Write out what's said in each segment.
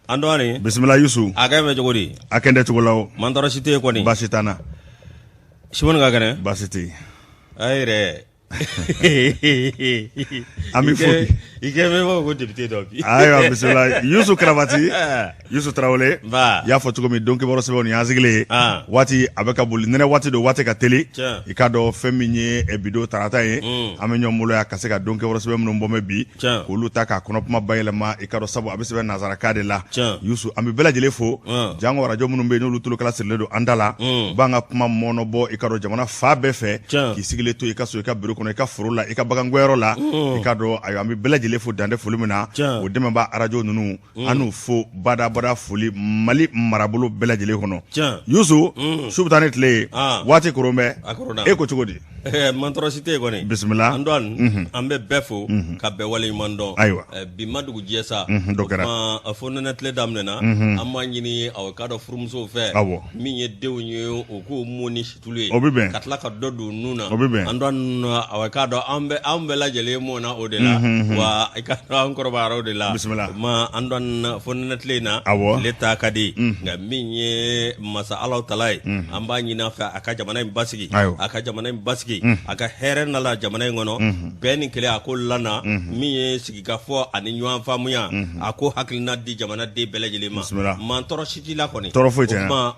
Andwani bismillah Yusu aga me jogori akende tugulaw mandara site ko ni basitana shimon ga gane basiti ayre ami foki ikeme mo député dobi ayo bismillah Yusu Kravati Yusu Traoré ba ya fo tugo mi donki boro sebe on yazigile wati abeka boli nene wati do wati ka teli ikado feminye ebido tarata ye amenyo mulo ya kaseka donki boro sebe mno mbome bi kulu taka kono puma bayelema ikado sabu abisebe nazara kade la Yusu ami bela jele fo jango radio mno mbe no lutulo kala sirledo andala banga puma mono bo ikado jamana fa befe kisigile to ikaso ikabiro kono ikafurula ikabagangwero la ikado ayo ami bela jele fo dande fulumina o dema ba radio nunu anu fo bada foli mali marabolo bela jele kono Yusu subtani tle wati kurombe e ko chugodi mantrosite ko ni bismillah andon ambe befo ka be wale mando bi madugu jesa dokara afo netle damnena amma nyini aw kado furumso fe minye dewnye o ko moni situle katla ka dodu nuna andon aw kado ambe la jele mona odela wa ikado ankoro baro odela ma andon fo netle na leta kadi nga minye masa Allah talai amba nyina fa aka jamana basigi aka heren nala jamana ngono beni kele akol lana miye sigika fo ani nywan famuya ako haklina di jamana de belejele ma toro shiti la koni ma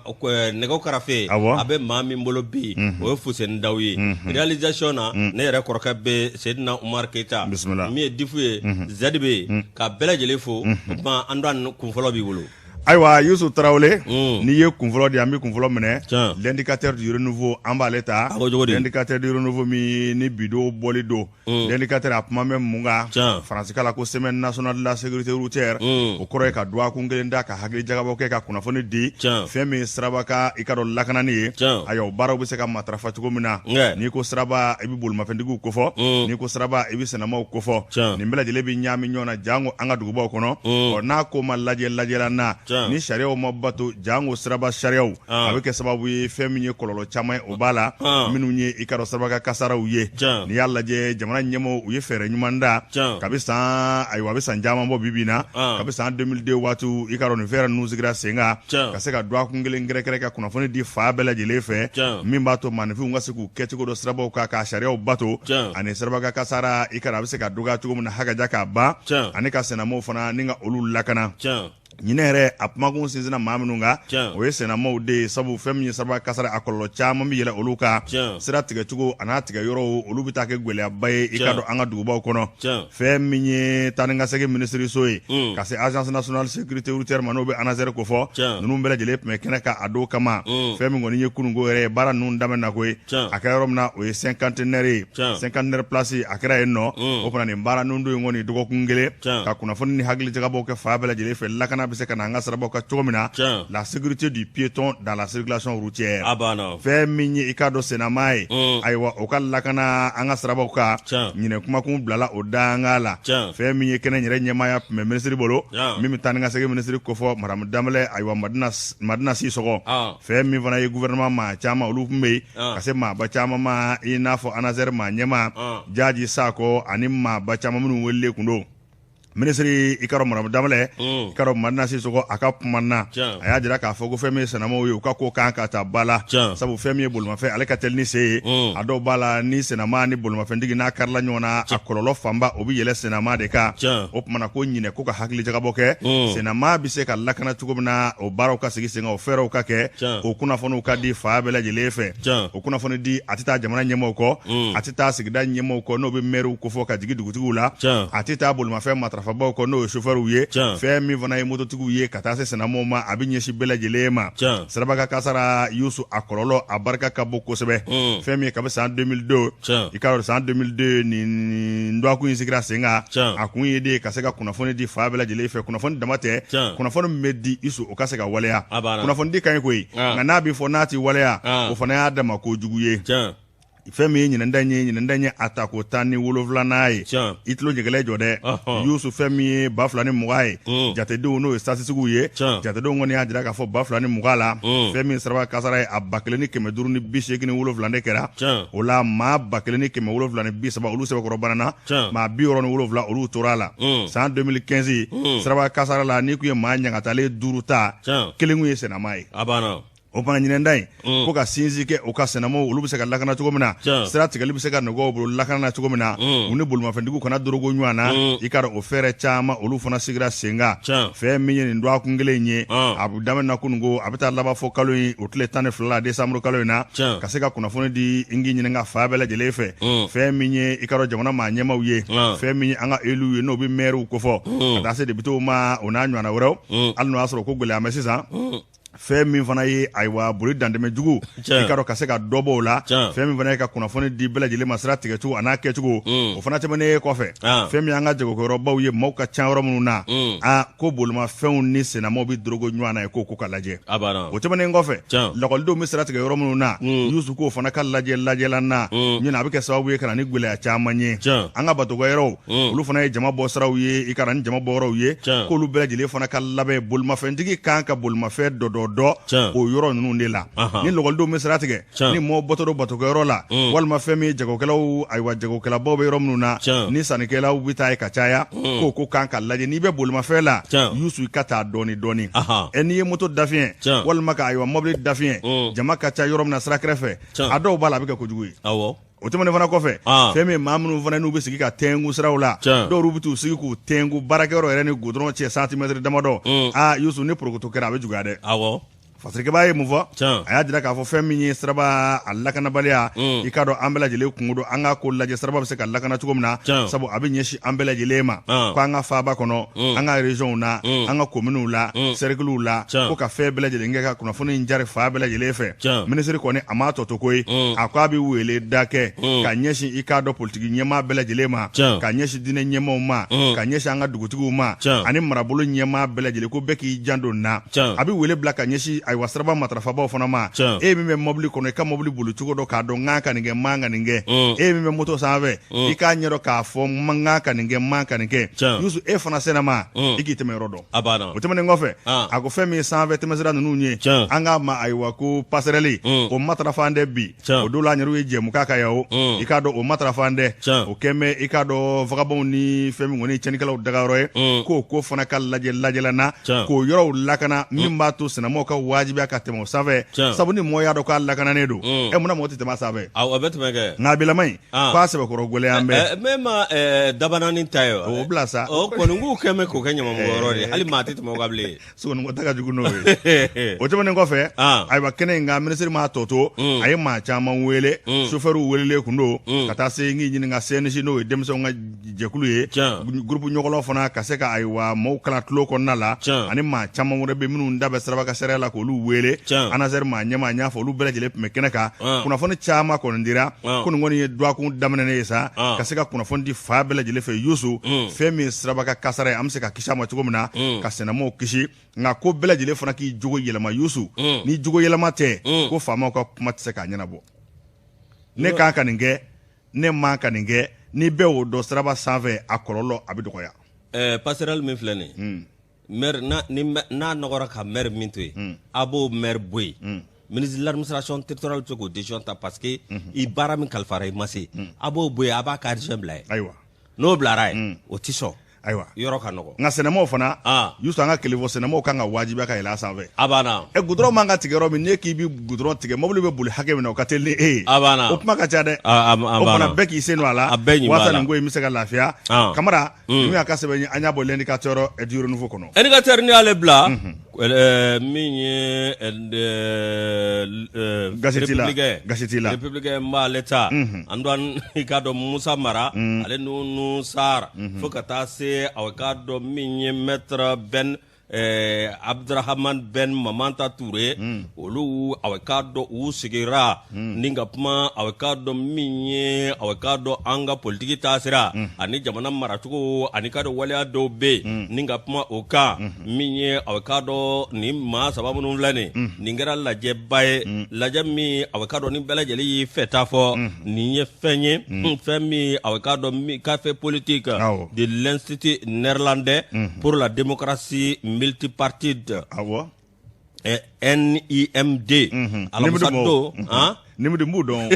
nego karafe abe mami mbolo bi o fusen dawi realisation na ne yere korka be Seydina Umar Keita miye difuye zadbe ka belejele fo ma andan kunfolo bi wolo Aïwa Youssou Traoré ni ye kunfolo di ambi kunfolo mene l'indicateur du renouveau en bas l'état l'indicateur du renouveau mi ni bido bolido l'indicateur a puma même munga France kala ko semaine nationale de la sécurité routière o koroy ka doa kungelenda ka hagli jagabo ke ka kunafoni di femi srabaka ikado lakanani ayo baraw be se ka matrafa tugo mina ni ko sraba ibi bol mafendigu ko fo ni ko sraba ibi senama ko fo ni mbela jele bi nyami nyona jango anga dugubo kono o na ko malaje lajela na ni sharia ma bato jango sraba sharia avec sababu ye feminye kololo chama o bala minu nye ikaro sraba kasara uye ni yalla je jamana nyemo uye fere nyumanda kabisa aywa bisa njama mbo bibina kabisa 2002 watu ikaro ni fere nuzigra senga kaseka dwa kungele ngrekere kuna foni di fa bela jele fe mimba to manfi unga siku ketiko do sraba ka sharia o bato ane sraba kasara ikara bisa ka duga tugo mun haga jaka ba ane ka sena mo fana ninga olu lakana nyinere apmagun sinzina mamununga o sena mo de sabu femni saba kasara akolo chama mi yela oluka sira tiga tugo ana tiga yoro olubita ke gwele abaye ikado anga duba kono femni taninga sege ministry soyi kase agence nationale sécurité routière manobe anazere ko fo nunu mbele jele me kenaka ado kama femni ngoni yekunu go re bara nun damena koy akarom na o 50 place akra enno o pana ni bara nundu ngoni dugo kungele ka kuna fonni hagli jaga boke fa bela jele fe lakana la sécurité du piéton dans la circulation routière. Fait mini ikado senamai aywa okal lakana anga saraboka nyine kuma kum blala odangala fait mini kene nyere nyemaya me ministre bolo mimi taninga sege ministre kofo madame damle aywa madina si sogo fait mi vana ye gouvernement ma chama olufumbe kasema ba chama ma inafo anazer ma nyema jaji sako anima ba chama munu welle kundo ministry ikaro maram damle ikaro manna si soko akap manna aya jira ka fogo femi senamo yo ka ko kan ka ta bala sabu femi bolma fe ale ka tel ni se ado bala ni senama ni bolma fe ndigi na karla nyona akololo famba obi yele senama de ka op mana ko nyine ko ka hakli jaga boke senama bi se ka lakana tugobna o baro ka sigi senga o fero ka ke o kuna fonu ka di fa bela jele fe o kuna fonu di atita jamana nyemo ko atita sigida nyemo ko no be meru ko fo ka jigi dugutugula atita bolma fe matra fabo ko no chauffeur uye fe mi vana moto tugu ye katase senamo ma abinye shi bela jelema sarabaka kasara Yusu akololo abarka kaboko sebe fe mi kabisa en 2002 ikaro en 2002 ni ndo aku insikira senga akunye de kaseka kuna foni di fa bela jele fe kuna foni damate kuna foni medi Yusu okaseka walea kuna foni di kan ko yi na bi fonati walea o fona adama ko juguye fɛn min ye ɲinɛnda ye atako 17 ye i tulo jɛgɛlɛ jɔ dɛ Yusu fɛn min ye 2020 ye jatedenw n'o ye statisigiw ye jatedenw kɔni y'a jira k'a fɔ 2020 la fɛn min Siraba Kasara ye a 1587 de kɛra o la maa 1730 olu sɛbɛkɔrɔ banana maa 67 olu tora la san 2015 Siraba Kasara la ni kun ye maa ɲagatalen 5 ta kelen kun ye senama ye o fana ɲinɛnda in ko ka sinsin kɛ o ka sɛnɛmaw olu bɛ se ka lakana cogo min na sira tigɛli bɛ se ka nɔgɔ bolo lakana cogo min na u ni bolimafɛntigiw kana dorogo ɲɔgɔn na i ka dɔn o fɛɛrɛ caman olu fana sigira sen kan fɛn min ye nin dɔgɔkun kelen ye a bɛ daminɛ kununko a bɛ taa laban fɔ kalo in o tile 12 la décembre kalo in na ka se ka kunnafoni di n k'i ɲininka fa bɛɛ lajɛlen fɛ fɛn min ye i ka dɔn jamana maa ɲɛmaw ye fɛn min ye an ka élu ye n'o bɛ maire kofɔ ka taa se députés ma o n'a ɲɔgɔnna wɛrɛw hali n'o y'a sɔrɔ ko gɛlɛya mɛ sisan fɛn min fana ye ayiwa boli dandɛmɛ jugu i ka dɔn ka se ka dɔ bɔ o la fɛn min fana ye ka kunnafoni di bɛɛ lajɛlen ma sira tigɛcogo a n'a kɛcogo o fana tɛmɛnen kɔfɛ fɛn min an ka jagokɛyɔrɔbaw ye maaw ka ca yɔrɔ minnu na ko bolimafɛnw ni sennamaw bɛ dorogo ɲɔgɔn na ye ko ka lajɛ o tɛmɛnen kɔfɛ lakɔlidenw bɛ sira tigɛ yɔrɔ minnu na Yusu k'o fana ka lajɛlan na ɲinɛ a bɛ kɛ sababu ye ka na ni gɛlɛya caman ye an ka batokɛyɔrɔw olu fana ye jama bɔ siraw ye i ka ni jama bɔ yɔrɔw ye k'olu bɛɛ lajɛlen fana ka labɛn bolimafɛntigi kan ka bolimafɛn dɔ o yɔrɔ ninnu de la ni lakɔlidenw bɛ sira tigɛ ni mɔgɔw bɔtɔ don batokɛyɔrɔ la walima fɛn min jagokɛlaw ayiwa jagokɛlabaw bɛ yɔrɔ minnu na ni sannikɛlaw bɛ taa ye ka caya ko kan ka lajɛ n'i bɛ bolimafɛn la Yusu i ka taa dɔɔni n'i ye moto dafiɲɛ walima ka ayiwa mɔbili dafiɲɛ jama ka ca yɔrɔ min na sira kɛrɛfɛ a dɔw b'a la a bɛ kɛ kojugu ye o tɛmɛnen fana kɔfɛ fɛn min maa minnu fana n'u bɛ sigi ka tɛngu siraw la dɔw bɛ t'u sigi k'u tɛngu baarakɛyɔrɔ yɛrɛ ni goudron cɛ santimètre damadɔ Yusu ni porokoto kɛra a bɛ juguya dɛ fasirikɛbaa ye mun fɔ a y'a jira k'a fɔ fɛn min ye Siraba a lakanabaliya i k'a dɔn an bɛɛ lajɛlen kungo don an ka ko lajɛ Siraba bɛ se ka lakana cogo min na sabu a bɛ ɲɛsin an bɛɛ lajɛlen ma ko an ka faaba kɔnɔ an ka région na an ka communes la cercles la ko ka fɛn bɛɛ lajɛlen kɛ ka kunnafoni in jari fa bɛɛ lajɛlen fɛ minisiri kɔni a m'a tɔ to koyi a ko a bɛ wele da kɛ ka ɲɛsin i k'a dɔn politiki ɲɛmaa bɛɛ lajɛlen ma ka ɲɛsin diinɛ ɲɛmaaw ma ka ɲɛsin an ka dugutigiw ma ani marabolo ɲɛmaa bɛɛ lajɛlen ko bɛɛ k'i jan don na a bɛ wele bila ka ɲɛsin ayiwa Siraba matarafabaw fana ma e min bɛ mobili kɔnɔ i ka mobili boli cogo dɔ k'a dɔn ŋan ka nin kɛ man ka nin kɛ e min bɛ moto sanfɛ i k'a ɲɛdɔn k'a fɔ ŋan ka nin kɛ man ka nin kɛ Yusu e fana sɛnɛma i k'i tɛmɛ yɔrɔ dɔn o tɛmɛnen kɔfɛ a ko fɛn min ye sanfɛ tɛmɛsira ninnu ye an k'a ma ayiwa ko passerelle o matarafa an dɛ bi o don la an yɛrɛ ye jɛmukan ka yan o i k'a dɔn o matarafa an dɛ o kɛn bɛ i k'a dɔn vagabonds ni fɛn min kɔni cɛnnikɛlaw dagayɔrɔ ye k'o ko fana ka lajɛlan na k'o yɔrɔw lakana min b'a to sennamaw ka wajibiya ka tɛmɛ o sanfɛ sabu ni mɔgɔ y'a dɔn k'a lakananen don munna mɔgɔ tɛ tɛmɛ a sanfɛ a bɛ tɛmɛ kɛ nka bilama in k'a sɛbɛkɔrɔ gɛlɛya an bɛɛ mɛ ma dabanaani ta ye o bila sa o kɔni k'u kɛn bɛ k'o kɛ ɲamamɔgɔyɔrɔ de hali maa tɛ tɛmɛ o ka bilen sogoninko ta ka jugu n'o ye o tɛmɛnen kɔfɛ ayiwa kɛnɛ in nka minisiri m'a tɔ to a ye maa caman wele chauffeurs welelen kun don ka taa se n k'i ɲininka CNC n'o ye denmisɛnw ka jɛkulu ye groupe ɲɔgɔnlaw fana ka se ka ayiwa maaw kalan tulo kɔnɔna la ani maa caman wɛrɛ bɛ minnu da bɛ Siraba ka sariya la k'olu wele ANASER maa ɲɛmaa n y'a fɔ olu bɛɛ lajɛlen tun bɛ kɛnɛ kan kunnafoni caman kɔni dira ko nin kɔni ye duwakun daminɛnen ye sa ka se ka kunnafoni di fa bɛɛ lajɛlen fɛ Yusu fɛn min Siraba ka kasara ye an bɛ se ka kisi a ma cogo min na ka sennamaw kisi nka ko bɛɛ lajɛlen fana k'i jogo yɛlɛma Yusu ni jogo yɛlɛma tɛ ko faamaw ka kuma tɛ se k'a ɲɛnabɔ ne kan ka nin kɛ ne man ka nin kɛ ni bɛɛ y'o dɔn Siraba sanfɛ a kɔlɔlɔ a bɛ dɔgɔya passerelle min filɛ nin ye maire n'a nɔgɔra ka maire min to yen a b'o maire bɔ yen ministre de l'administration territoriale bɛ se k'o décision ta parce que i baara min kalifara i ma se a b'o bɔ yen a b'a ka adjoint bila yen n'o bilara yen o tɛ sɔn ayiwa yɔrɔ ka nɔgɔ nka sennamaw fana Yusu an ka kele fɔ sennamaw kan ka wajibiya ka yɛlɛ a sanfɛ a banna goudron man ka tigɛ yɔrɔ min n'e k'i bɛ goudron tigɛ mobili bɛ boli hakɛ min na o ka teli ni e ye a banna o kuma ka ca dɛ o fana bɛɛ k'i sen don a la walasa nin ko in bɛ se ka lafiya Kamara min y'a ka sɛbɛn an y'a bɔ l'indicateur du renouveau kɔnɔ indicateur ni y'ale bila min ye gasi la républicain m'ale ta an don i k'a dɔn Musa Mara ale n'u Sara fo ka taa se aw k'a dɔn min ye maître Ben Abdurrahman Ben Mamanta Touré olu awekado usigira ninga puma awekado minye awekado anga politiki tasira ani jamana maratugo ani kado wale dobe ninga puma oka minye awekado ni ma sababu nulane ningera laje baye laje mi awekado ni bela jeli fetafo ninye fenye femi awekado mi café politique de l'Institut néerlandais pour la démocratie multipartite NIMD alamusado Nimu de mudon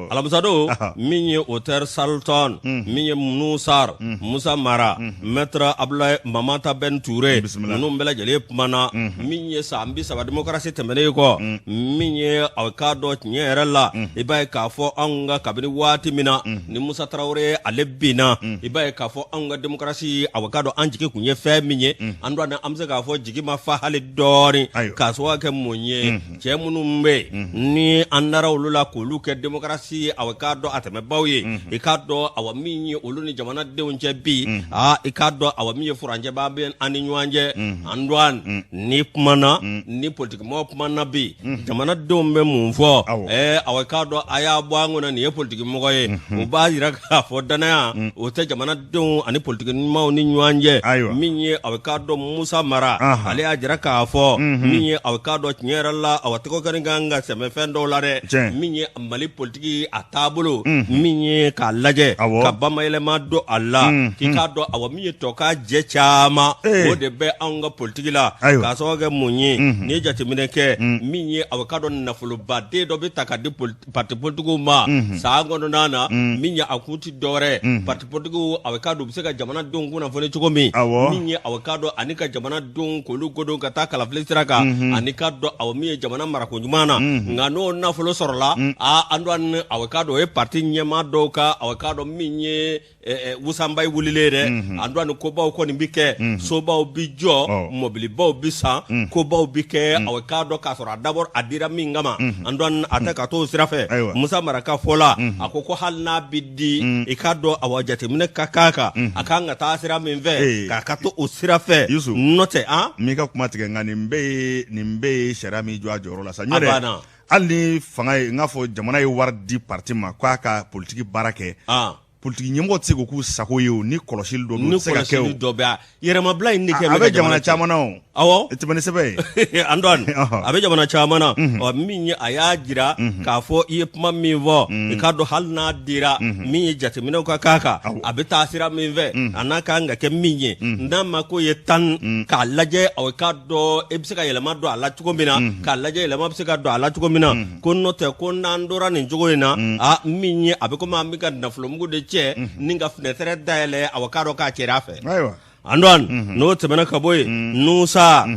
alamusado minye auteur Salton minye Nusar Musa Mara maître Abdoulaye Mamanta Ben Touré numbela jele mana minye sambi saba démocratie temene ko minye awkado nyerala ibaye kafo anga kabini wati mina ni Musa Traoré alebina ibaye kafo anga démocratie awkado anjike kunye fe minye andwa na amze kafo jigi mafa hali dori kaswa ke munye chemunu mbe ni andara ulula kuluke demokrasi awakado ateme bawye ikado awaminye uluni jamana deunje bi ikado awamiye furanje baben ani nyanje andwan ni pumana ni politique mo pumana bi jamana dombe mumfo awakado aya bwangu na ni politique mo koye ubazira ka fodana ote jamana don ani politique mo ni nyanje minye awakado Musa Mara ale ajira ka fo minye awakado nyerala awatiko kaninganga seme fendo lare minye mali politiki atabulu minye ka laje ka bamayele ma do Allah kika do awaminye toka je chama o de be anga politiki la ka soge munye ni jati mineke minye awakado nafulu bade do be takadi parti politiku ma sango nana minye akuti dore parti politiku awakado biseka jamana don kuna fone chukomi minye awakado anika jamana don kolu godo kata kala flesiraka anika do awamiye jamana marakunjumana ngano na folo sorla andwan awakado parti nyema doka awakado minye wusambay wulilere andwan ko baw ko ni bike so baw bijo mobili baw bisa ko baw bike awakado kasora dabor adira mingama andwan ataka to sirafe Musa Maraka fola akoko halna biddi ikado awajate mine kakaka akanga tasira minve kakato usirafe note mika kumatige ngani nimbe sharami jwa joro la sanyore ali fanga ngafo jamana yi war di parti ma kwa ka politique barake politique nyemgo tsego ku sakoyo ni koloshil do se ka kew do ba yerema blay ni ke abe jamana chamana awo etibane sebe andon abe jamana chamana o minye ayajira ka fo yepma mivo ikado halna dira minye jate mino ka kaka abe tasira minve anaka nga ke minye ndama ko yetan ka laje o kado ebsika yelema do ala tukombina ka laje yelema bsika do ala tukombina konno te konnandora ni jogoina minye abe ko mamika na flomgo de ninga fnetere daele awakado ka kirafe andwan no temena kaboy nusa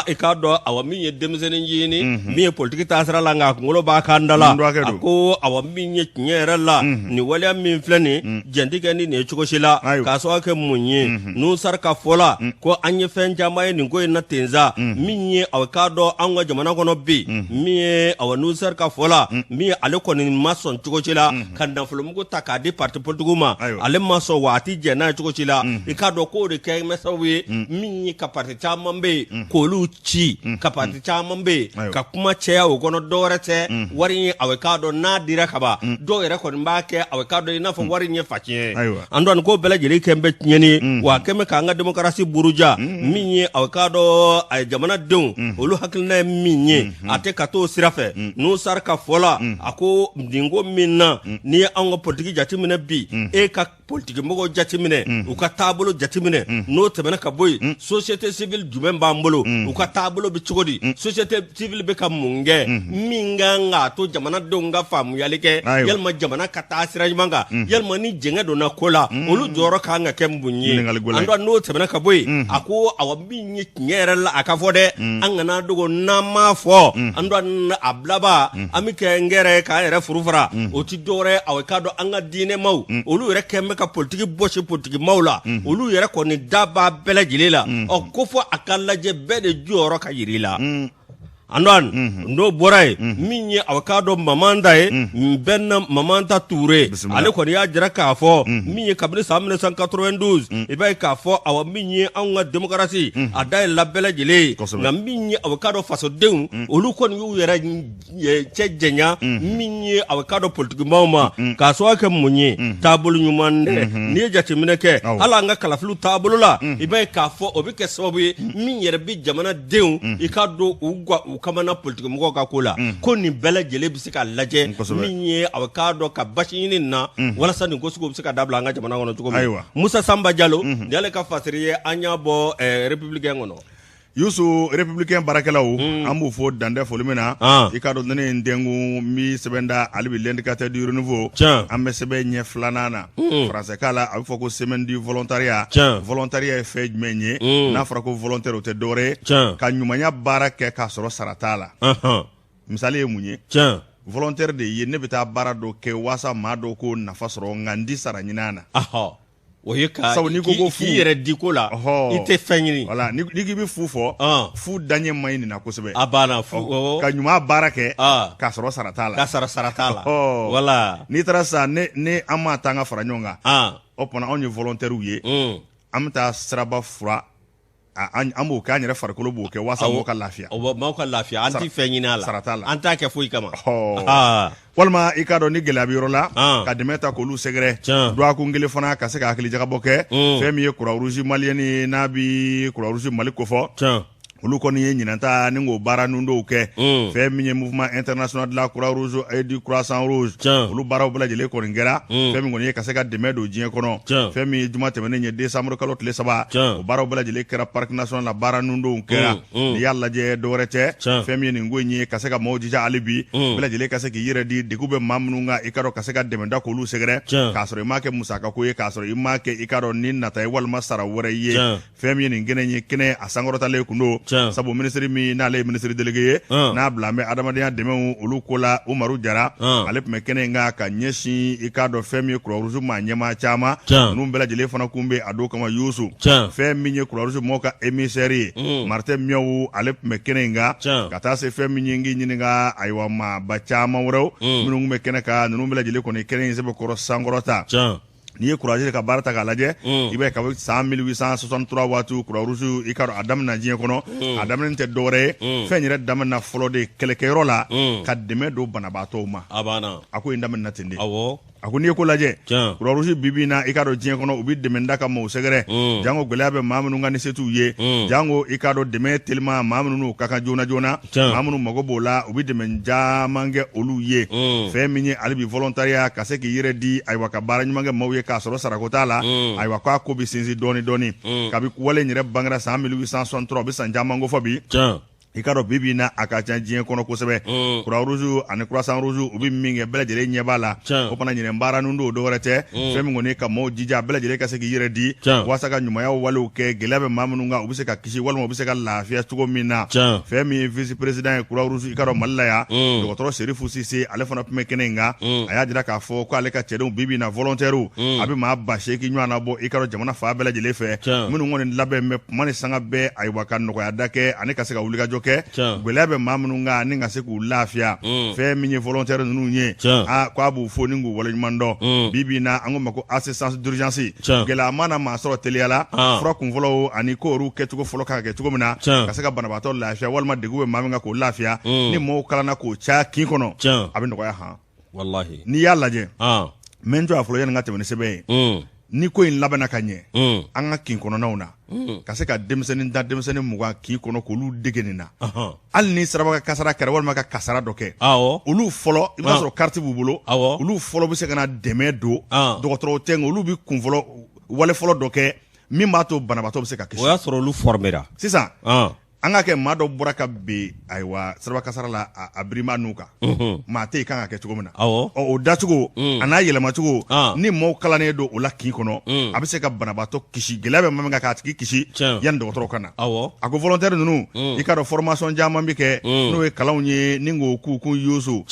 ikado awaminye demzenen yini miye politiki tasara langa ngolo ba kandala ako awaminye nyerala ni wala min flani jendike ni ne chukoshila kaso ake munye nusar ka fola ko anye fenja may ni ngoy na tenza minye awakado anwa jamana kono bi miye awanusar ka fola miye aleko ni mason chukoshila kanda fulumugo takadi parti politikuma ale maso wati jena chukoshila ikado ko de ke mesawe minyi kapati chamambe kolu chi kapati chamambe ka kuma cheya ogono dorete wari awekado na dira kaba do ere ko mbake awekado ina fo wari nye fakie andon ko bela jeli kembe nyeni wa keme kanga demokrasi buruja minyi awekado ay jamana don olu hakilna minyi ate kato sirafe no sarka fola ako ndingo minna ni ango politiki jatimine bi e ka politiki mogo jatimine uka tabulo jatimine no temena ka boy société civile jumem bambolo uka tabulo bi chogodi société civile be ka munge minga nga to jamana donga famu yalike yelma jamana kata sirajmanga yelma ni jenga do na kola olu joro ka nga kembunyi ando no temena ka boy ako awabinyi nyerala akafode angana dogo na mafo ando ablaba amike ngere ka ere furufura oti dore awekado anga dine mau olu yere kemme ka politique boche politique maula olu yere ko ni daba bela jilela o kofo akalla je bede joro ka yirila Andwan no boray minye awkado mamanda benna mamanta touré ale ko ya jira ka fo minye kabri samne 192 ibay ka fo awa minye anga démocratie aday labela jele na minye awkado faso deun olu kon yu yera cejenya minye awkado politique mama ka so ka munye tabulu nyumande ni jati mineke ala nga kala flu tabulu la ibay ka fo obike sababu minye bi jamana deun ikado ugwa ukamana politique mo ka kula ko ni bela jele bi sika laje minye awkado ka bashini na wala sani ko suko bi sika dabla nga jamana ngono tuko Musa Samba Diallo yale ka fasiriye anya bo républicain ngono Yusu républicain barakelaw amu fo dande folimena ikado nene ndengu mi sebenda alibi l'indicateur du renouveau amme sebe nye flanana français kala a fo ko semaine du volontariat volontariat fait menye na fra ko volontaire te dore ka nyumanya barake ka soro saratala misali munye volontaire de ye ne beta barado ke wasa mado ko nafa soro ngandi saranyinana oyeka ki yere dikola ite fenyini wala ni gibi fu fo fu danye mayni na kosebe abana fu ka nyuma barake ka soro saratala wala ni trasa ne amata nga faranyonga opona onye volontaire uye amta straba fura amu ka nyere farkolo bu ke wasa mo ka lafia mo ka lafia anti fenyina la anta ke fu ikama walma ikado ni gelabi yorola ka demeta ko lu segre do ko ngele fana ka se ka akili jaga boke femi ye Croix Rouge malieni nabi Croix Rouge mali ko fo olu koni ye nyinanta ni ngo bara nundo ke femi ye mouvement international de la Croix Rouge et du Croissant Rouge olu bara bla jele ko ngera femi ngoni ye ka se ka demedo jien kono femi juma temene nye décembre kalot le saba o bara bla jele kera parc national la bara nundo kera ni yalla je dorete femi ni ngoni ka se ka mawjija alibi bla jele ka se ki yire di degube mamnunga ikaro ka se ka demenda ko lu segre ka soro make musaka ko ye ka soro imake ikaro ni nata e wal masara wore ye femi ni ngene nye kene asangorota le kundo sabu ministre mi na le ministre délégué na blame adamadiya deme olu kola Umaru Jara ale me kenenga ka nyeshi ikado femi Croix Rouge ma nyema chama numbela jele fana kumbe ado kama Yusu femi nye Croix Rouge moka émissaire Martin Miawu ale me kenenga kata se femi nyingi nyinga aywa ma bachama woro minu me keneka numbela jele ko ne kenen sebe koro sangorota ni courage ka barata ka laje ibe ka 1863 watu Croix Rouge ikaro adam na jien kono adam nte dore fenyere dam na folo de kelekero la ka deme do banabato ma abana ako indam na tende awo ako ni ko laje Croix Rouge bibi na ikaro jien kono ubi deme ndaka mo segere jango golabe mamunu ngani setu ye jango ikaro deme telma mamunu no kaka jona mamunu magobola ubi deme jamange olu ye feminye alibi volontariat ka se ki yire di ay waka baranyumange mawye ka soro sarakota la ay waka ko bi sinzi doni kabi wale nyire bangra 1863 bi sanjamango fobi ikaro bibi na akacha jien kono kosebe Croix Rouge ani Croissant Rouge ubi minge bela jele nyebala opana nyine mbara nundo do rete femi ngone ka mo jija bela jele ka se ki yire di wasaka nyuma ya walu ke gelabe mamununga ubi se ka kishi walu ubi se ka lafia tugo mina femi vice president Croix Rouge ikaro malaya Dr. Serifu Sisi ale fana pme kenenga aya jira ka fo ko ale ka chedon bibi na volontaire abi ma ba sheki nyana bo ikaro jamana fa bela jele fe munu ngone labe me mani sanga be ay waka no ya dake ani ka se ka uliga joke gwelebe mamununga ninga se ku lafia fe minye volontaire nunu nye kwa bu fo ningu wala mando bibi na ango mako assistance d'urgence gela mana ma soro teliala fro kun volo ani ko ru ketugo folo ka ketugo mina ka se ka banabato lafia walma degube mamunga ko lafia ni mo kala na ko cha kin kono abin ko ya ha wallahi ni yalla je menjo aflo yen ngate woni sebe ni ko in labana kanye anga kin kono nauna ka se ka demsenin muga kin kono ko lu degenina al ni saraba ka kasara kare walma ka kasara doke olu folo iba so carte bubulo olu folo bi se kana deme do dokotoro tengo olu bi kun folo wale folo doke min ba to banabato bi se ka kisi o ya soro olu formera sisa anga ke mado buraka be aywa sarba kasara la abrima nuka ma te kan ke tugomina o datugo ana yelema tugo ni mo kala ne do ola kin kono abise ka banabato kishi gelabe mamenga ka tiki kishi yan do toro kana ako volontaire nunu ikaro formation jama mbike no e kala unye ningo ku Yusu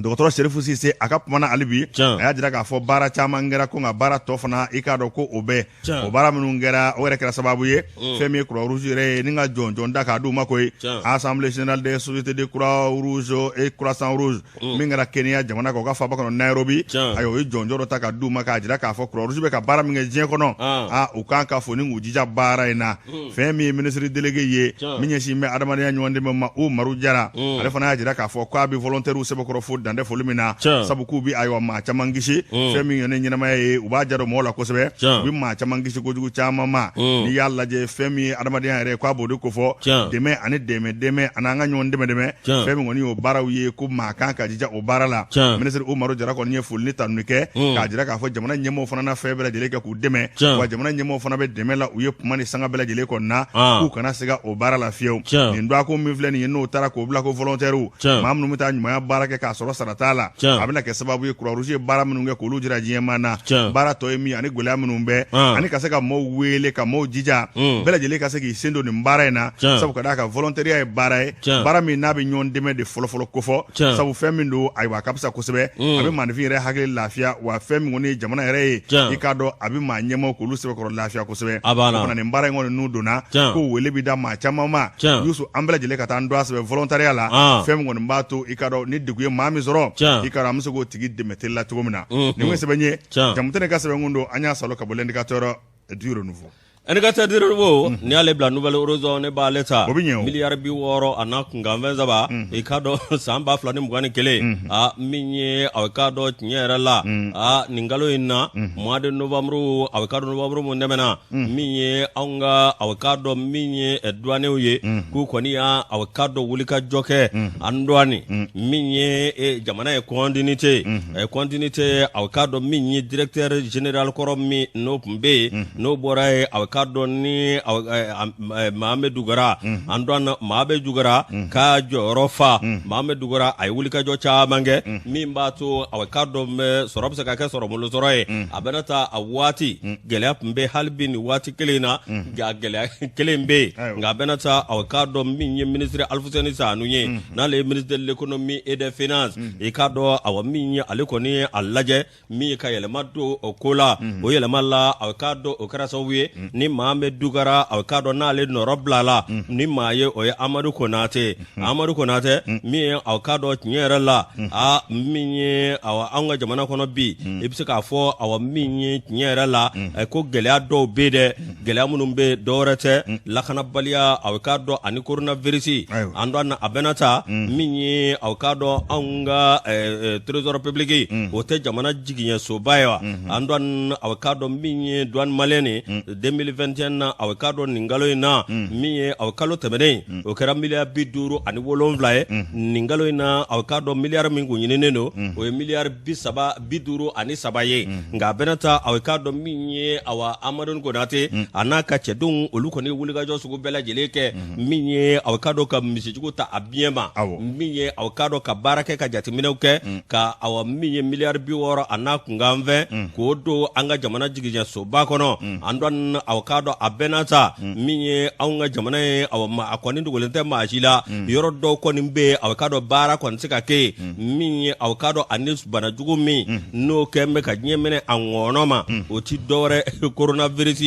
dɔgɔtɔrɔ Sherifu Sise a ka kumana hali bi a y'a jira k'a fɔ baara caman kɛra ko nka baara tɔ fana i k'a dɔn ko o bɛɛ o baara minnu kɛra o yɛrɛ kɛra sababu ye fɛn min ye Croix Rouge yɛrɛ ye ni ka jɔnjɔn da k'a d'u ma koyi Assemblée générale des sociétés de Croix Rouge et Croissant Rouge min kɛra Kenya jamana kan o ka faba kɔnɔ Nairobi ayi o ye jɔnjɔn dɔ ta ka d'u ma k'a jira k'a fɔ Croix Rouge bɛ ka baara min kɛ diɲɛ kɔnɔ u kan ka fɔ ni k'u jija baara in na fɛn min ye ministre délégué ye min ɲɛsin bɛ adamadenya ɲɔgɔn dɛmɛ ma Umaru Jara ale fana y'a jira k'a fɔ k'a bɛ volontaire sɛbɛkɔrɔ fo dantɛ foli min na sabu k'u bi ayiwa maa caman kisi fɛn min ye ne ɲɛnamaya ye u b'a jadɔ mɔgɔw la kosɛbɛ u bi maa caman kisi kojugu caman ma n'i y'a lajɛ fɛn min ye adamadenya yɛrɛ k'a b'o de ko fɔ dɛmɛ ani dɛmɛ ani an ka ɲɔgɔn dɛmɛ fɛn min kɔni y'o baaraw ye ko maa kan ka jija o baara la ministre Umaru Jara kɔni ye foli ni tanuni kɛ k'a jira k'a fɔ jamana ɲɛmɔgɔw fana na fɛn bɛɛ lajɛlen kɛ k'u dɛmɛ wa jamana ɲɛmɔgɔw fana bɛ dɛmɛ la u ye kuma ni sanga bɛɛ lajɛlen kɔni na k'u kana se ka o baara la fiyewu nin don ko min filɛ nin ye n'o taara k'o bila ko volontaire maa minnu bɛ taa ɲumanya baara kɛ k'a sɔrɔ sara t'a la a bɛna kɛ sababu ye Croix Rouge ye baara minnu kɛ k'olu jira diɲɛma na baara tɔ ye min ani gɛlɛya minnu bɛ ani ka se ka maaw wele ka maaw jija bɛɛ lajɛlen ka se k'i sen don nin baara in na sabu ka d'a kan volontariat ye baara ye baara min n'a bɛ ɲɔgɔn dɛmɛ de fɔlɔfɔlɔ kofɔ sabu fɛn min don ayiwa a ka fisa kosɛbɛ a bɛ maanifin yɛrɛ hakili lafiya wa fɛn min kɔni ye jamana yɛrɛ ye i k'a dɔn a bɛ maa ɲɛmaaw k'olu sɛbɛkɔrɔ lafiya kosɛbɛ o fana nin baara in kɔni n'u donna ko wele bɛ da maa caman ma Yusu an bɛɛ lajɛlen ka taa an don a sɛbɛn volontariat la fɛn min kɔni b'a to i k'a dɔn ni degun ye maa min sɔrɔ i k'a dɔn an bɛ se k'o tigi dɛmɛ teliya cogo min na nin ko sɛbɛn ye jamu tɛ ne ka sɛbɛn kun don an y'a salo ka bɔ l'indicateur du renouveau indicateur du renouveau ni y'ale bila nouvelle horizon ne b'ale ta miliyari 60 a n'a kunkanfɛn saba i k'a dɔn san 2021 min ye a k'a dɔn tiɲɛ yɛrɛ la nin kalo in na mois de novembre a k'a dɔn novembre mun tɛmɛna min ye anw ka a k'a dɔn min ye douaniers ye k'u kɔni y'a a k'a dɔn wulikajɔ kɛ an douane min ye jamana ye continuité a k'a dɔn min ye directeur général kɔrɔ min n'o tun bɛ yen n'o bɔra ye a k'a dɔn ni Mahamɛ Dugara an dɔn Mahamɛ Dugara ka jɔyɔrɔ fa Mahamɛ Dugara a ye wulikajɔ caman kɛ min b'a to a k'a dɔn sɔrɔ bɛ se ka kɛ sɔrɔbolo sɔrɔ ye a bɛna taa a waati gɛlɛya tun bɛ hali bi nin waati kelen na nka gɛlɛya kelen bɛ yen nka a bɛna taa a k'a dɔn min ye ministre Alfuseni Sanu ye n'ale ye ministre de l'économie et des finances i k'a dɔn a min ye ale kɔni ye a lajɛ min ye ka yɛlɛma don o ko la o yɛlɛma la a k'a dɔn o kɛra sababu ye ni Mahamɛ Dugara a k'a dɔn n'ale nɔrɔ bila la ni maa ye o ye Amadu Konate min ye a k'a dɔn tiɲɛ yɛrɛ la min ye an ka jamana kɔnɔ bi i bɛ se k'a fɔ min ye tiɲɛ yɛrɛ la ko gɛlɛya dɔw bɛ dɛ gɛlɛya minnu bɛ dɔwɛrɛ tɛ lakanabaliya a k'a dɔn ani coronavirus an dɔn a bɛna ta min ye a k'a dɔn anw ka trésor public o tɛ jamana jigiɲɛsoba ye wa an dɔn a k'a dɔn min ye douane malien ye 2021 na a k'a dɔn nin kalo in na min ye a kalo tɛmɛnen o kɛra miliyari 57 ye nin kalo in na a k'a dɔn miliyari min kun ɲininen don o ye miliyari 53 ye nka a bɛna ta a k'a dɔn min ye Amadu Konate a n'a ka cɛdenw olu kɔni wulikajɔ sugu bɛɛ lajɛlen kɛ min ye a k'a dɔn ka misijugu ta a biɲɛ ma min ye a k'a dɔn ka baara kɛ ka jateminɛw kɛ ka min ye miliyari 60 a n'a kunkanfɛn k'o don an ka jamana jigiɲɛsoba kɔnɔ an dɔn a k'a dɔn a bɛna ta min ye anw ka jamana ye a kɔni dogolen tɛ maa si la yɔrɔ dɔw kɔni bɛ a k'a dɔn baara kɔni se ka kɛ min ye a k'a dɔn ani banajugu min n'o kɛ bɛ ka diɲɛ minɛ a ŋɔnɔ ma o ti dɔwɛrɛ coronavirus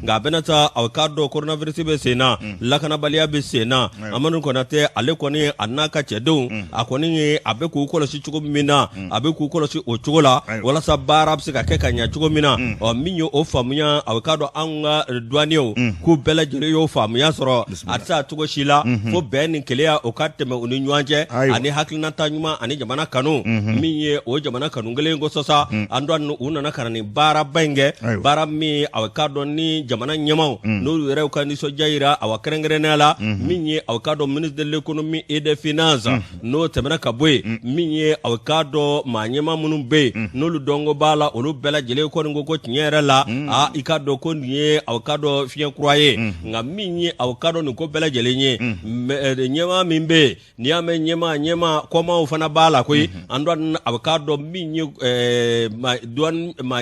nka a bɛna ta a k'a dɔn coronavirus bɛ sen na lakanabaliya bɛ sen na Amadu Konate ale kɔni a n'a ka cɛdenw a kɔni ye a bɛ k'u kɔlɔsi cogo min na a bɛ k'u kɔlɔsi o cogo la walasa baara bɛ se ka kɛ ka ɲɛ cogo min na min ye o faamuya a k'a dɔn an ka douaniers k'u bɛɛ lajɛlen y'o faamuya sɔrɔ a tɛ se a cogo si la fo bɛn ni kelenya o ka tɛmɛ u ni ɲɔgɔn cɛ ani hakilinata ɲuman ani jamana kanu min ye o jamana kanu kelen ko sɔsa an dɔn u nana ka na nin baaraba in kɛ baara min a k'a dɔn ni jamana ɲɛmaw n'olu yɛrɛ ka nisɔndiya yira a kɛrɛnkɛrɛnnenya la min ye a k'a dɔn ministre de l'économie et des finances n'o tɛmɛna ka bɔ yen min ye a k'a dɔn maa ɲɛma minnu bɛ yen n'olu dɔnko b'a la olu bɛɛ lajɛlen kɔni ko tiɲɛ yɛrɛ la i k'a dɔn ko nin ye a k'a dɔn fiɲɛ kura ye nka min ye a k'a dɔn nin ko bɛɛ lajɛlen ye ɲɛma min bɛ yen n'i y'a mɛn ɲɛma kɔmaw fana b'a la koyi an dɔn a k'a dɔn min ye maa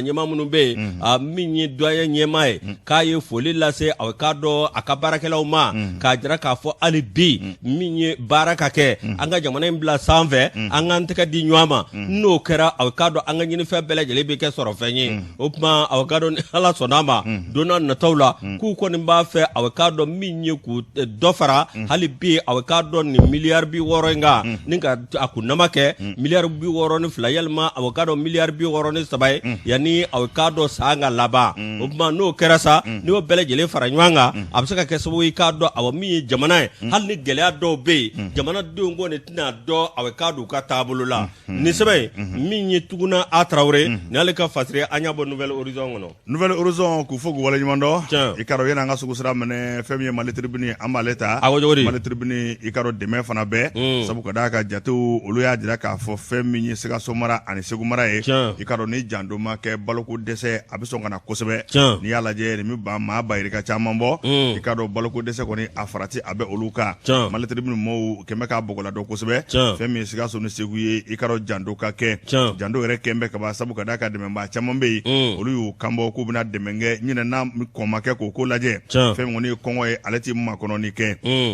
ɲɛma minnu bɛ yen min ye douanier ɲɛmaa ye k'a ye foli lase a k'a dɔn a ka baarakɛlaw ma k'a jira k'a fɔ hali bi min ye baara ka kɛ an ka jamana in bila sanfɛ an k'an tɛgɛ di ɲɔgɔn ma n'o kɛra a k'a dɔn an ka ɲinifɛn bɛɛ lajɛlen bɛ kɛ sɔrɔ fɛn ye o tuma a k'a dɔn ni ala sɔnn'a ma don n'a nataw la k'u kɔni b'a fɛ a k'a dɔn min ye k'u dɔ fara hali bi a k'a dɔn nin miliyari 6 in kan ni ka a kunnama kɛ miliyari 62 yalima a k'a dɔn miliyari 63 ye yanni a k'a dɔn san ka laban o tuma n'o kɛra sa n'i y'o bɛɛ lajɛlen fara ɲɔgɔn kan a bɛ se ka kɛ sababu ye k'a dɔn a min ye jamana ye hali ni gɛlɛya dɔw bɛ yen jamanadenw kɔni tɛna dɔn a k'a dɔn u ka taabolo la ni sɛbɛn min ye tuguna a Traoré ni ale ka fasire an y'a bɔ Nouvelle Horizon kɔnɔ Nouvelle Horizon k'u fɔ k'u waleɲuman dɔn i ka dɔn yan'an ka sugu sira minɛ fɛn min ye Mali Tribune an b'ale ta Mali Tribune i ka dɔn dɛmɛ fana bɛɛ sabu ka d'a ka jatew olu y'a jira k'a fɔ fɛn min ye Sikaso mara ani Segu mara ye i ka dɔn ni janto ma kɛ baloko dɛsɛ a bɛ sɔn ka na kosɛbɛ n'i y'a lajɛ nin bɛ maa bayirika caman bɔ i ka dɔn baloko dɛsɛ kɔni a farati a bɛ olu kan Mali Tribune mɔɔw kɛmɛ k'a bɔgɔla dɔn kosɛbɛ fɛn min ye Sikaso ni Segu ye i ka dɔn janto ka kɛ janto yɛrɛ kɛn bɛ kaba sabu ka d'a ka dɛmɛbaa caman bɛ yen olu y'u kanbɔ k'u bɛna dɛmɛ kɛ ɲinɛ n'a kɔn ma kɛ k'o ko lajɛ fɛn min kɔni ye kɔngɔ ye ale tɛ makɔnɔni kɛ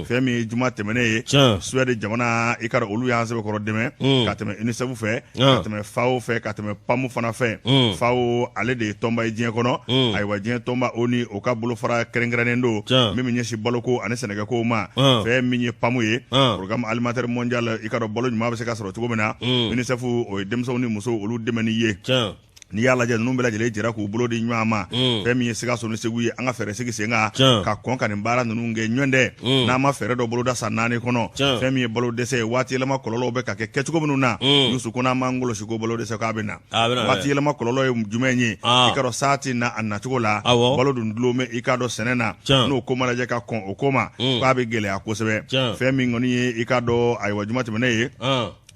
fɛn min ye juma tɛmɛnen ye Suède jamana i ka dɔn olu y'an sɛbɛkɔrɔ dɛmɛ ka tɛmɛ UNICEF fɛ ka tɛmɛ FAO fɛ ka tɛmɛ PAM fana fɛ FAO ale de ye tɔnba ye diɲɛ kɔnɔ ayiwa diɲɛ tɔnba o ni o ka bolofara kɛrɛnkɛrɛnnen don min bɛ ɲɛsin baloko ani sɛnɛkɛkow ma fɛn min ye PAM ye programme alimentaire mondial i ka dɔn balo ɲuman bɛ se ka sɔrɔ cogo min na UNICEF o ye denmisɛnw ni musow olu dɛmɛni ye n'i y'a lajɛ ninnu bɛɛ lajɛlen jɛra k'u bolo di ɲɔgɔn ma fɛn min ye Sikaso ni Segu ye an ka fɛɛrɛ sigi sen kan ka kɔn ka nin baara ninnu kɛ ɲɔgɔn dɛ n'an ma fɛɛrɛ dɔ boloda san 4 kɔnɔ fɛn min ye balo dɛsɛ ye waati yɛlɛma kɔlɔlɔw bɛ ka kɛ kɛcogo minnu na Yusu ko n'an m'an kɔlɔsi ko balo dɛsɛ k'a bɛ na waati yɛlɛma kɔlɔlɔ ye jumɛn ye i ka dɔn saa ti na a nacogo la balo dun dulon bɛ i ka dɔn sɛnɛ na n'o ko ma lajɛ ka kɔn o ko ma k'a bɛ gɛlɛya kosɛbɛ fɛn min kɔni ye i ka dɔn ayiwa juma tɛmɛnen ye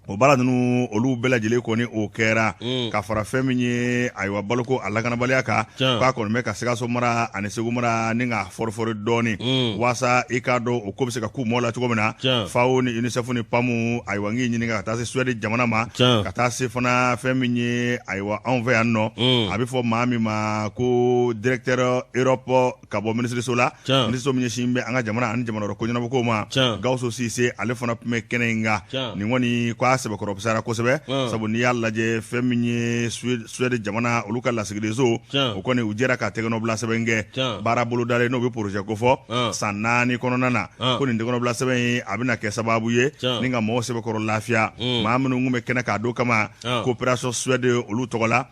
o baara ninnu olu bɛɛ lajɛlen kɔni o kɛra ka fara fɛn min ye ayiwa baloko a lakanabaliya kan k'a kɔni bɛ ka Sikaso mara ani Segu mara ni ka fɔrifɔri dɔɔni waasa i k'a dɔn o ko bɛ se ka k'u mɔ la cogo min na FAO ni UNICEF ni PAM ayiwa n k'i ɲininka ka taa se Suède jamana ma ka taa se fana fɛn min ye ayiwa anw fɛ yan nɔ a bɛ fɔ maa min ma ko directeur Europe ka bɔ minisiriso la minisiriso min ɲɛsin bɛ an ka jamana ani jamana wɛrɛ ko ɲɛnabɔkow ma Gawusu Sise ale fana tun bɛ kɛnɛ in kan nin kɔni ko a sɛbɛkɔrɔ fisayara kosɛbɛ sabu n'i y'a lajɛ fɛn min ye Suède jamana olu ka lasigidenso o kɔni u jɛra ka tɛgɛnɔbila sɛbɛn kɛ baara bolo dalen n'o bɛ projet ko fɔ san 4 kɔnɔna na ko nin tɛgɛnɔbila sɛbɛn ye a bɛna kɛ sababu ye ni ka mɔgɔw sɛbɛkɔrɔ lafiya maa minnu kun bɛ kɛnɛ k'a don kama coopération Suède olu tɔgɔ la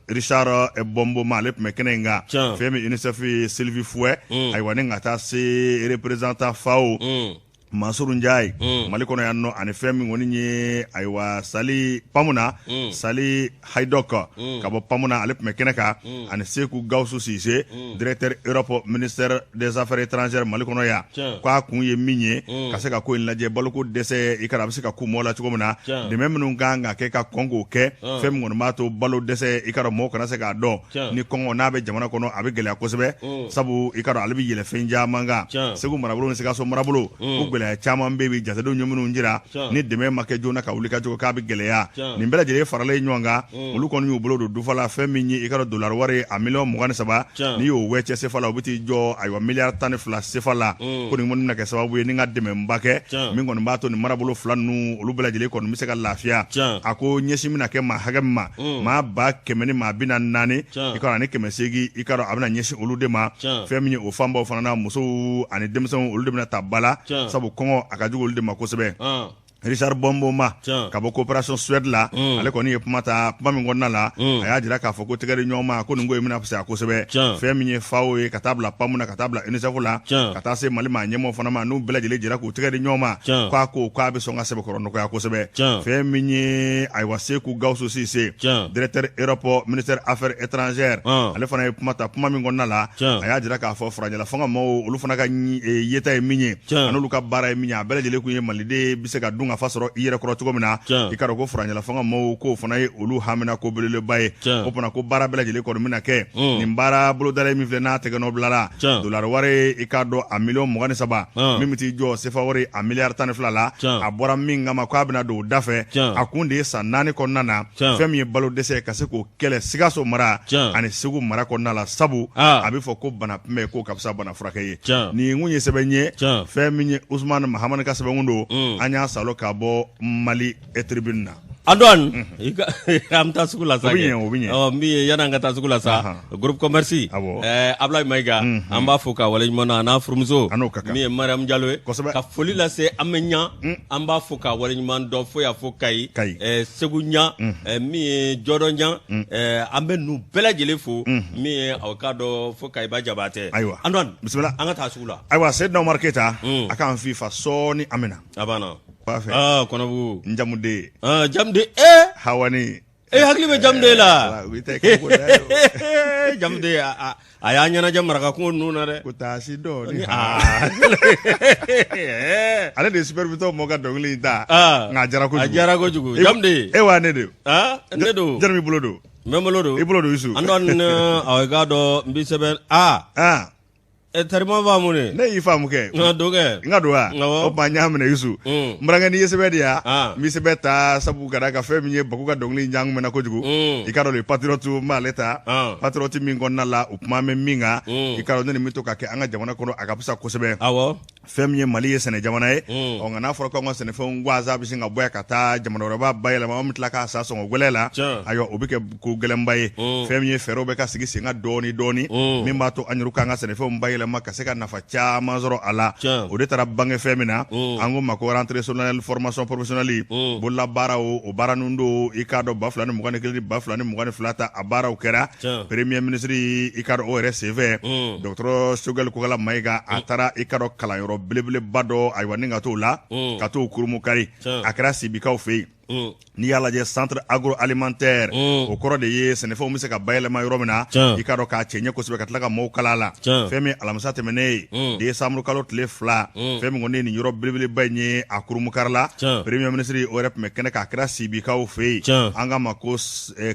Richard Bomboma ale tun bɛ kɛnɛ in kan fɛn min UNICEF Sylvie Fouet ayiwa ni ka taa se représentant FAO Mansuru Ndiaye Mali kɔnɔ yan nɔ ani fɛn min kɔni ye ayiwa Sali Pamuna Sali Haidok ka bɔ Pamuna ale tun bɛ kɛnɛ kan ani Seku Gawusu Sise directeur Europe ministère des affaires étrangères Mali kɔnɔ yan k'a kun ye min ye ka se ka ko in lajɛ baloko dɛsɛ i ka a bɛ se ka k'u mɔ la cogo min na dɛmɛ minnu kan ka kɛ ka kɔn k'o kɛ fɛn min kɔni b'a to balo dɛsɛ i ka mɔgɔw kana se k'a dɔn ni kɔngɔ n'a bɛ jamana kɔnɔ a bɛ gɛlɛya kosɛbɛ sabu i ka ale bɛ yɛlɛ fɛn caman kan Segu marabolo ni Sikaso marabolo o gɛlɛya caman bɛ yen jatedenw ye minnu jira ni dɛmɛ ma kɛ joona ka wuli ka jogo k'a bɛ gɛlɛya nin bɛɛ lajɛlen faralen ɲɔgɔn kan olu kɔni y'u bolo don dufala fɛn min ye i ka dollar wari a miliyɔn 23 n'i y'o wɛcɛ sefa la o bɛ t'i jɔ ayiwa miliyari 12 sefa la ko nin kɔni bɛna kɛ sababu ye ni ka dɛmɛba kɛ min kɔni b'a to nin marabolo fila ninnu olu bɛɛ lajɛlen kɔni bɛ se ka lafiya a ko ɲɛsin bɛna kɛ maa hakɛ min ma maa 100 ni maa 40 i ka ani 800 i ka a bɛna ɲɛsin olu de ma fɛn min ye o fanbaw fana na musow ani denmisɛnw olu de bɛna ta bala sabu kɔngɔ a ka jugu olu de ma kosɛbɛ Richard Bomboma ka bɔ coopération Suède la ale kɔni ye kuma min kɔnɔna la a y'a jira k'a fɔ ko tɛgɛ di ɲɔgɔn ma ko nin ko in bɛna fisaya kosɛbɛ fɛn min ye FAO ye ka taa bila PAM na ka taa bila UNICEF la ka taa se Mali maa ɲɛmɔgɔw fana ma n'u bɛɛ lajɛlen jɛra k'u tɛgɛ di ɲɔgɔn ma k'a ko k'a bɛ sɔn ka sɛbɛkɔrɔ nɔgɔya kosɛbɛ fɛn min ye ayiwa Seku Gawusu Sise directeur Europe ministère affaires étrangères ale fana ye kuma min kɔnɔna la a y'a jira k'a fɔ farajɛla fanga mɔgɔw olu fana ka yeta ye min ye an'olu ka baara ye min ye a bɛɛ lajɛlen kun ye maliden bɛ se ka dun nafa sɔrɔ i yɛrɛ kɔrɔ cogo min na i ka dɔn ko Faraɲɛla fanga mɔɔw k'o fana ye olu hamina ko belebeleba ye o fana ko baara bɛɛ lajɛlen kɔni bɛna kɛ nin baara bolodalen min filɛ n'a tɛgɛnɔ bilala dollar wari i ka dɔn a $23 min bɛ t'i jɔ sefa wari a miliyari 12 la a bɔra min kama k'a bɛna don o da fɛ a kun de ye san 4 kɔnɔna na fɛn min ye balo dɛsɛ ka se k'o kɛlɛ Sikaso mara ani Segu mara kɔnɔna la sabu a bɛ fɔ ko bana kunbɛn k'o ka fisa bana furakɛ ye nin kun ye sɛbɛn ye fɛn min ye Usumani Mahamani ka sɛbɛn don an y'a salo ka bɔ Mali tribune na Antoine am ta sugu la sa mi yana nga ta sugu la sa groupe commerce Ablaye Maiga an b'a fɔ ka wale ɲuman na n'a furumuso min ye Mariam Diallo ka foli lase an bɛ ɲa an b'a fɔ ka wale ɲuman dɔ fo y'a fɔ Kayi Segu ɲa min ye Jɔdɔ ɲa an bɛ nu bɛɛ lajɛlen fo min ye aw ka dɔ fo Kayiba Jabatɛ Antoine bisimila an ka taa sugu la ayiwa Seydina Omar Keita a k'an fifa sɔɔni an bɛna a banna kɔnɔbu Njamude Jamude Hawani hakili bɛ Jamude la Jamude a y'a ɲɛnajɛ marakakun ninnu na dɛ ko taasi dɔɔni ale de ye superviseur mɔgɔ ka dɔnkili in ta nka a jara kojugu Jamude wa ne de ne don jara min bolo don n bɛ n bolo don i bolo don Yusu Antoine aw k'a dɔn n bɛ sɛbɛn tarima b'a mun ne y'i faamu kɛ n ka don wa o ma ɲa minɛ Yusu n barankɛ n'i ye sɛbɛn di yan n bɛ sɛbɛn ta sabu ka da ka fɛn min ye Baku ka dɔnkili ɲangun mɛnna kojugu i ka dɔn le patriote n b'ale ta patriote min kɔnɔna la u kuma mɛn min kan i ka dɔn ne ni min to ka kɛ an ka jamana kɔnɔ a ka fisa kosɛbɛ fɛn min ye Mali ye sɛnɛ jamana ye nka n'a fɔra ko an ka sɛnɛfɛnw gansan bɛ se ka bɔ yan ka taa jamana wɛrɛ b'a bayɛlɛma an bɛ tila k'a san sɔngɔ gɛlɛ la ayiwa o bɛ kɛ ko gɛlɛnba ye fɛn min ye fɛɛrɛw bɛ ka sigi sen kan dɔɔni min b'a to an yɛrɛ k'an ka sɛnɛfɛnw bayɛlɛma ka se ka nafa caman sɔrɔ a la o de taara bange fɛn min na an ko ma ko rentrée solennelle formation professionnelle bolola baara o baara ninnu don i k'a dɔn 2021 ni 2022 ta a baaraw kɛra premier ministre i k'a dɔn o yɛrɛ senfɛ docteur Choguel Kokala Mayiga a taara i k'a dɔn kalanyɔrɔ belebeleba dɔ ayiwa ni ka t'o la ka t'o kurumukari a kɛra Sibikaw fɛ yen n'i y'a lajɛ centre agroalimentaire o kɔrɔ de ye sɛnɛfɛnw bɛ se ka bayɛlɛma yɔrɔ min na i k'a dɔn k'a cɛ ɲɛ kosɛbɛ ka tila ka mɔɔw kala la fɛn min alamisa tɛmɛnen ye décembre kalo tile 2 fɛn min kɔni nin yɔrɔ belebeleba in ye a kurumukari la premier ministre o yɛrɛ tun bɛ kɛnɛ k'a kɛra Sibikaw fɛ yen an k'a ma ko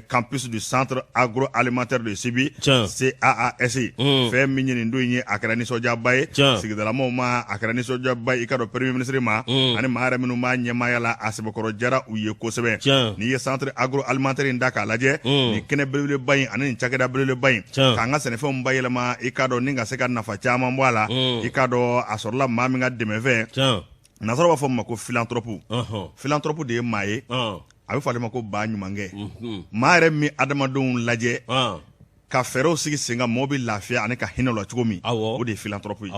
campus du centre agroalimentaire de Sibi CAAS fɛn min ye nin don in ye a kɛra nisɔndiyaba ye sigidalamaw ma a kɛra nisɔndiyaba ye i k'a dɔn premier ministre ma ani maa yɛrɛ minnu b'a ɲɛmaaya la a sɛbɛkɔrɔ jara u ye kosɛbɛ n'i ye centre agroalimentaire in da k'a lajɛ nin kɛnɛ belebeleba in ani nin cakɛda belebeleba in k'an ka sɛnɛfɛnw bayɛlɛma i k'a dɔn ni ka se ka nafa caman bɔ a la i k'a dɔn a sɔrɔla maa min ka dɛmɛ fɛ nasaraw b'a fɔ ma ko philanthrope de ye maa ye a bɛ fɔ ale ma ko ba ɲumankɛ maa yɛrɛ min adamadenw lajɛ ka fɛɛrɛw sigi sen kan mɔgɔw bɛ lafiya ani ka hinɛ la cogo min o de ye philanthrope ye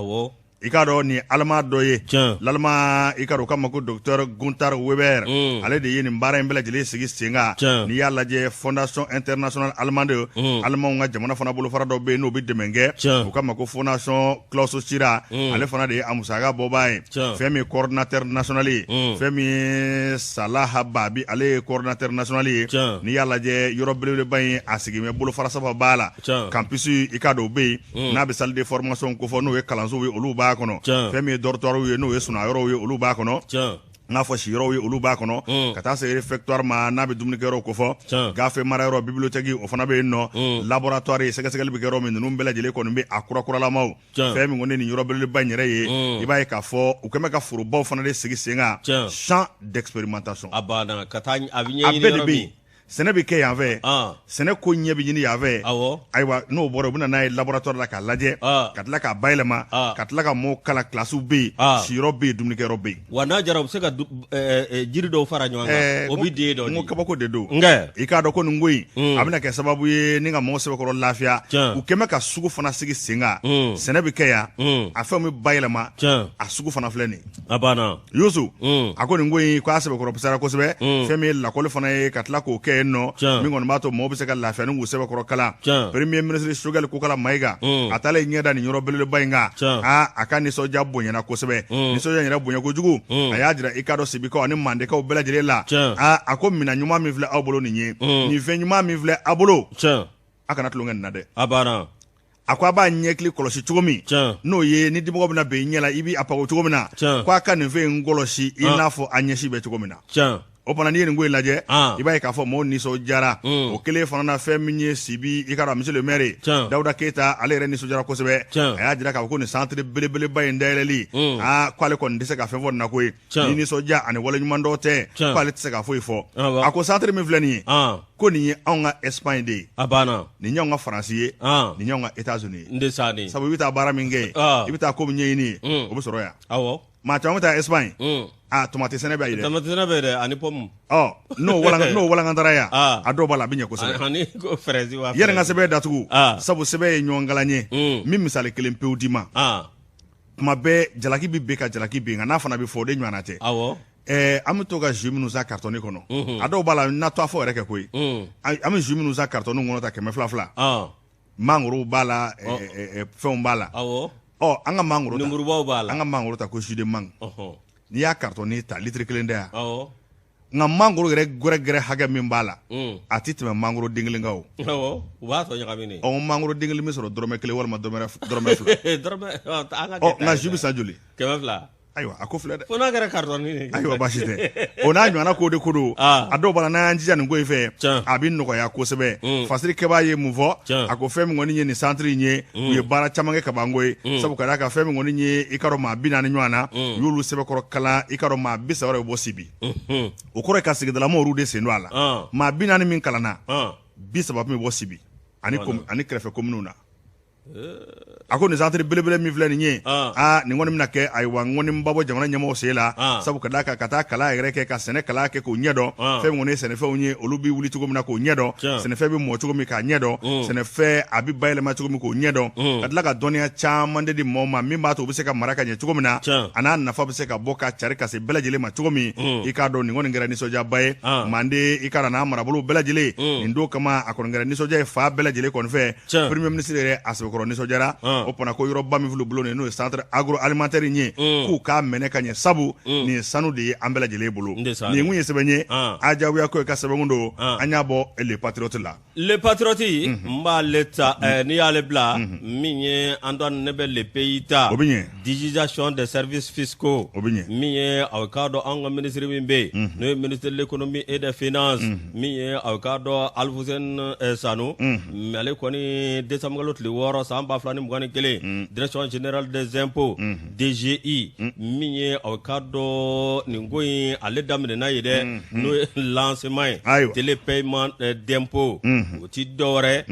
i k'a dɔn nin alama dɔ ye lalama i k'a dɔn k'a ma ko docteur Guntar Weber ale de ye nin baara in bɛɛ lajɛlen sigi sen kan n'i y'a lajɛ fondation internationale allemande alimanw ka jamana fana bolofara dɔ bɛ yen n'o bɛ dɛmɛ kɛ u k'a ma ko fondation Klaus Schira ale fana de ye a musaka bɔbaa ye fɛn min ye coordinateur national ye fɛn min ye Salaha Babi ale ye coordinateur national ye n'i y'a lajɛ yɔrɔ belebeleba in a sigi bɛ bolofara saba b'a la campus i k'a dɔn o bɛ yen n'a bɛ salle de formation ko fɔ n'o ye kalansow ye olu b'a kɔnɔ fɛn min ye dortoirew ye n'o ye sunayɔrɔw ye olu b'a kɔnɔ n'a fɔ siyɔrɔw ye olu b'a kɔnɔ ka taa se réfectoire ma n'a bɛ dumunikɛyɔrɔw ko fɔ gafe marayɔrɔ bibliothéque o fana bɛ yen nɔ laboratoire sɛgɛsɛgɛli bɛ kɛ yɔrɔ min ninnu bɛɛ lajɛlen kɔni bɛ a kurakuralamaw fɛn min kɔni nin yɔrɔ belebeleba in yɛrɛ ye i b'a ye k'a fɔ u kɛn bɛ ka forobaw fana de sigi sen kan champ d'expérimentation a bɛɛ de bɛ yen sɛnɛ bɛ kɛ yan fɛ sɛnɛ ko ɲɛ bɛ ɲini yan fɛ ayiwa n'o bɔra u bɛ na n'a ye laboratoire la k'a lajɛ ka tila k'a bayɛlɛma ka tila ka mɔɔw kala kilasiw bɛ yen siyɔrɔ bɛ yen dumunikɛyɔrɔ bɛ yen wa n'a jara u bɛ se ka jiri dɔw fara ɲɔgɔn kan o bɛ den dɔ n ko kabako de don i k'a dɔn ko nin ko in a bɛna kɛ sababu ye ni ka mɔgɔw sɛbɛkɔrɔ lafiya u kɛn bɛ ka sugu fana sigi sen kan sɛnɛ bɛ kɛ yan a fɛnw bɛ bayɛlɛma a sugu fana filɛ nin a banna Yusu a ko nin ko in k'a sɛbɛkɔrɔ pusara kosɛbɛ fɛn min ye lakɔli fana ye ka tila k'o kɛ yen nɔ min kɔni b'a to mɔgɔw bɛ se ka lafiya ni k'u sɛbɛkɔrɔ kalan premier ministre Choguel Kokala Mayiga a taalen ɲɛda nin yɔrɔ belebeleba in kan a ka nisɔndiya bonyana kosɛbɛ nisɔndiya yɛrɛ bonya kojugu a y'a jira i k'a dɔn Sibikaw ani Mandekaw bɛɛ lajɛlen la a ko minɛn ɲuman min filɛ aw bolo nin ye nin fɛn ɲuman min filɛ aw bolo a kana tulonkɛ nin na dɛ a ko a b'a ɲɛkili kɔlɔsi cogo min n'o ye ni dimɔgɔ bɛna bɛn ɲɛ la i b'i apago cogo min na k'a ka nin fɛn in kɔlɔsi i n'a fɔ a ɲɛsi bɛ cogo min na o fana n'i ye nin ko in lajɛ i b'a ye k'a fɔ mɔgɔw nisɔndiyara o kelen fana na fɛn min ye Sibi i ka dɔn monsieur le maire Dawuda Keyita ale yɛrɛ nisɔndiyara kosɛbɛ a y'a jira k'a fɔ ko nin centre belebeleba in dayɛlɛli k'ale kɔni tɛ se ka fɛn fɔ nin na koyi ni nisɔndiya ani waleɲuman dɔ tɛ k'ale tɛ se ka foyi fɔ a ko centre min filɛ nin ye ko nin ye anw ka Espagne de ye nin y'anw ka Faransi ye nin y'anw ka États-Unis ye sabu i bɛ taa baara min kɛ i bɛ taa ko min ɲɛɲini o bɛ sɔrɔ yan maa caman bɛ taa Espagne tomate sɛnɛ bɛ yen dɛ tomate sɛnɛ bɛ yen dɛ ani pomme n'o walankatara yan a dɔw b'a la a bɛ ɲɛ kosɛbɛ ani ko fraises wa yanni n ka sɛbɛn datugu sabu sɛbɛn ye ɲɔgɔn galan ye min misali kelen pewu d'i ma tuma bɛɛ jalaki bɛ ben ka jalaki ben nka n'a fana bɛ fɔ o de ɲɔgɔnna tɛ an bɛ to ka jus minnu san carton kɔnɔ a dɔw b'a la n'a to a fɔ yɛrɛ kɛ koyi an bɛ jus minnu san carton kɔnɔ ta 200 mangoro b'a la fɛnw b'a la an ka mangoro numurubaw b'a la an ka mangoro ta ko jus de mangue n'i y'a cartonné ta litre 1 tɛ yan nka mangoro yɛrɛ gɛrɛgɛrɛ hakɛ min b'a la a tɛ tɛmɛ mangoro den kelen kan o u b'a tɔ ɲagaminen mangoro den kelen bɛ sɔrɔ dɔrɔmɛ 1 walima dɔrɔmɛ 2 nka jus bɛ san joli 200 ayiwa a ko filɛ dɛ fo n'a kɛra carton ayiwa baasi tɛ o n'a ɲɔgɔnna ko de ko don a dɔw b'a la n'an y'an jija nin ko in fɛ a bɛ nɔgɔya kosɛbɛ fasirikɛbaa ye mun fɔ a ko fɛn min kɔni ye nin centre in ye u ye baara caman kɛ kabanko ye sabu ka d'a kan fɛn min kɔni ye i ka dɔn maa 40 ɲɔgɔn na u y'olu sɛbɛkɔrɔ kalan i ka dɔn maa 30 wɛrɛ bɛ bɔ Sibi o kɔrɔ ye ka sigidalamaw de sen don a la maa 40 min kalanna 30 bɛ bɔ Sibi ani kɛrɛfɛ kominiw na a ko nin centre belebele min filɛ nin ye nin kɔni bɛna kɛ ayiwa n kɔni ba bɔ jamana ɲɛmɔgɔw sen la sabu ka d'a kan ka taa kalan yɛrɛ kɛ ka sɛnɛ kalan kɛ k'o ɲɛdɔn fɛn min kɔni ye sɛnɛfɛnw ye olu bɛ wuli cogo min na k'o ɲɛdɔn sɛnɛfɛn bɛ mɔ cogo min k'a ɲɛdɔn sɛnɛfɛn a bɛ bayɛlɛma cogo min k'o ɲɛdɔn ka tila ka dɔnniya caman de di mɔgɔw ma min b'a to u bɛ se ka mara ka ɲɛ cogo min na a n'a nafa bɛ se ka bɔ ka cari ka se bɛɛ lajɛlen ma cogo min i k'a dɔn nin kɔni kɛra nisɔndiyaba ye Manden i ka n'a marabolo bɛɛ lajɛlen nin don kama a kɔni kɛra nisɔndiya ye fa bɛɛ lajɛlen kɔni fɛ premier ministre yɛrɛ a sɛbɛkɔrɔ nisɔndiyara o fana ko yɔrɔba min filɛ bolo n'o ye centre agroalimentaire in ye k'u k'a minɛ ka ɲɛ sabu nin ye sanu de ye an bɛɛ lajɛlen bolo nin kun ye sɛbɛn ye a diyagoya ko ka sɛbɛn don an y'a bɔ les patriotes la les patriotes n b'ale ta n'i y'ale bila min ye Antoine ne bɛ les pays ta o bɛ ɲɛ digitalisation des services fiscaux o bɛ ɲɛ min ye aw k'a dɔn an ka ministre min bɛ yen n'o ye ministre de l'économie et des finances min ye aw k'a dɔn Alfuseni Sanu ale kɔni décembre kalo tile 6 san 2021 direction générale des impôts DGI min ye aw k'a dɔn nin ko in ale daminɛna ye dɛ n'o ye lancement ye télépaiement d'impôt o ti dɔwɛrɛ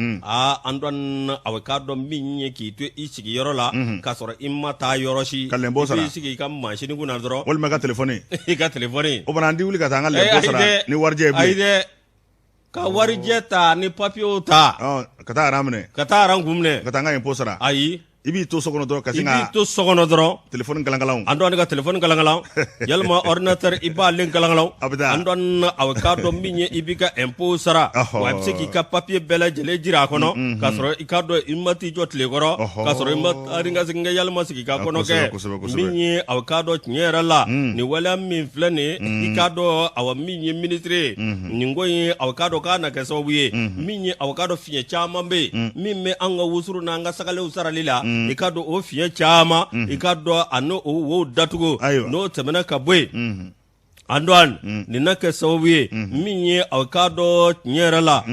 Antoine aw k'a dɔn min ye k'i to i sigiyɔrɔ la k'a sɔrɔ i ma taa yɔrɔ si ka lɛnpo sara i b'i sigi i ka machine kunna dɔrɔn walima ka téléphone i ka téléphone o bana an di wuli ka taa an ka lɛnpo sara ni warijɛ ye ayi dɛ ka warijɛ ta ni papier ta ka taa aran minɛ ka taa aran kun minɛ ka taa an ka impôt sara ayi i b'i to sokɔnɔ dɔrɔn ka sin ka i b'i to sokɔnɔ dɔrɔn téléphone galangalaw Antoine ka téléphone galangalaw yalima ordinateur i b'ale galangalaw a bɛ taa Antoine aw k'a dɔn min ye i b'i ka impôt sara wa a bɛ se k'i ka papier bɛɛ lajɛlen jira a kɔnɔ k'a sɔrɔ i k'a dɔn i ma t'i jɔ tile kɔrɔ k'a sɔrɔ i ma taa ka segin kɛ yalima sigi ka kɔnɔ kɛ min ye aw k'a dɔn tiɲɛ yɛrɛ la nin waleya min filɛ nin ye i k'a dɔn aw min ye ministre ye nin ko in aw k'a dɔn k'a na kɛ sababu ye min ye aw k'a dɔn fiɲɛ caman bɛ yen min bɛ an ka wusuru n'an ka sagalew sarali la i k'a dɔn o fiɲɛ caman i k'a dɔn a n'o wo datugu n'o tɛmɛna ka bɔ yen Antoine nin na kɛ sababu ye min ye aw k'a dɔn tiɲɛ yɛrɛ la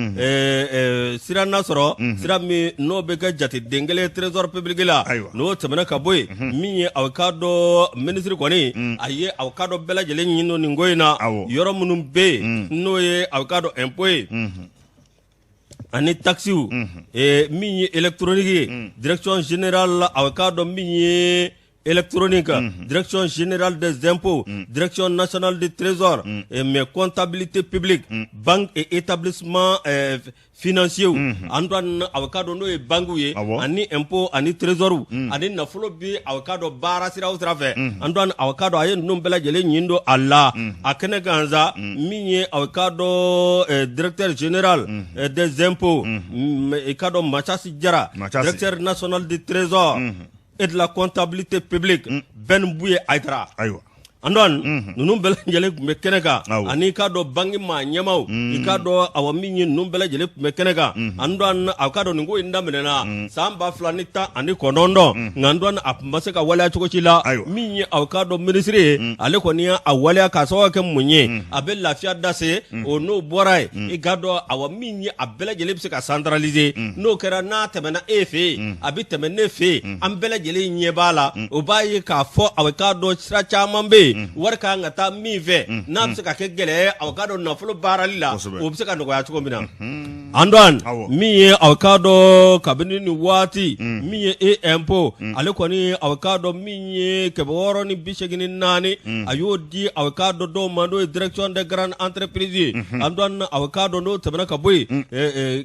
sira na sɔrɔ sira min n'o bɛ kɛ jateden kelen trésor public la n'o tɛmɛna ka bɔ yen min ye aw k'a dɔn ministre kɔni a ye aw k'a dɔn bɛɛ lajɛlen ɲini nin ko in na yɔrɔ minnu bɛ yen n'o ye aw k'a dɔn impôt ye ani taxiw min ye électronique ye direction générale aw k'a dɔn min ye électronique, direction générale des impôts, direction nationale du trésor, mais comptabilité publique, banque et établissement financier. Antoine avocado no e banque ye, ani impôt, ani trésor, ani nafolo bi avocado bara sira ou trafe. Antoine avocado aye nombela jele nyindo Allah. Akene ganza, minye avocado directeur général des impôts, ekado Machasi Jara, directeur national du trésor. Et de la comptabilité publique Ben Bouye Aïtra. andon nunum bela jele mekeneka ani ka do bangi ma nyamaw ka do awami num bela jele mekeneka andon akado ngo inda menena samba flanita ani konondo ngandon apmase ka wala chukochila minye akado ministry ale konia awale ka so ke munye abel lafia dase ono borai igado awami nyi abela jele ka centraliser no kera na temena efe abi temene fe ambela jele nyebala obayi ka fo awakado sracha mambe warka ngata mive na bse ka kegele awakado na fulo baralila obse ka ndo ya chukombina andwan miye awakado kabini ni wati miye empo ale koni awakado miye keboro ni bishegini nani ayodi awakado do mando direction de grande entreprise andwan awakado no temena kaboy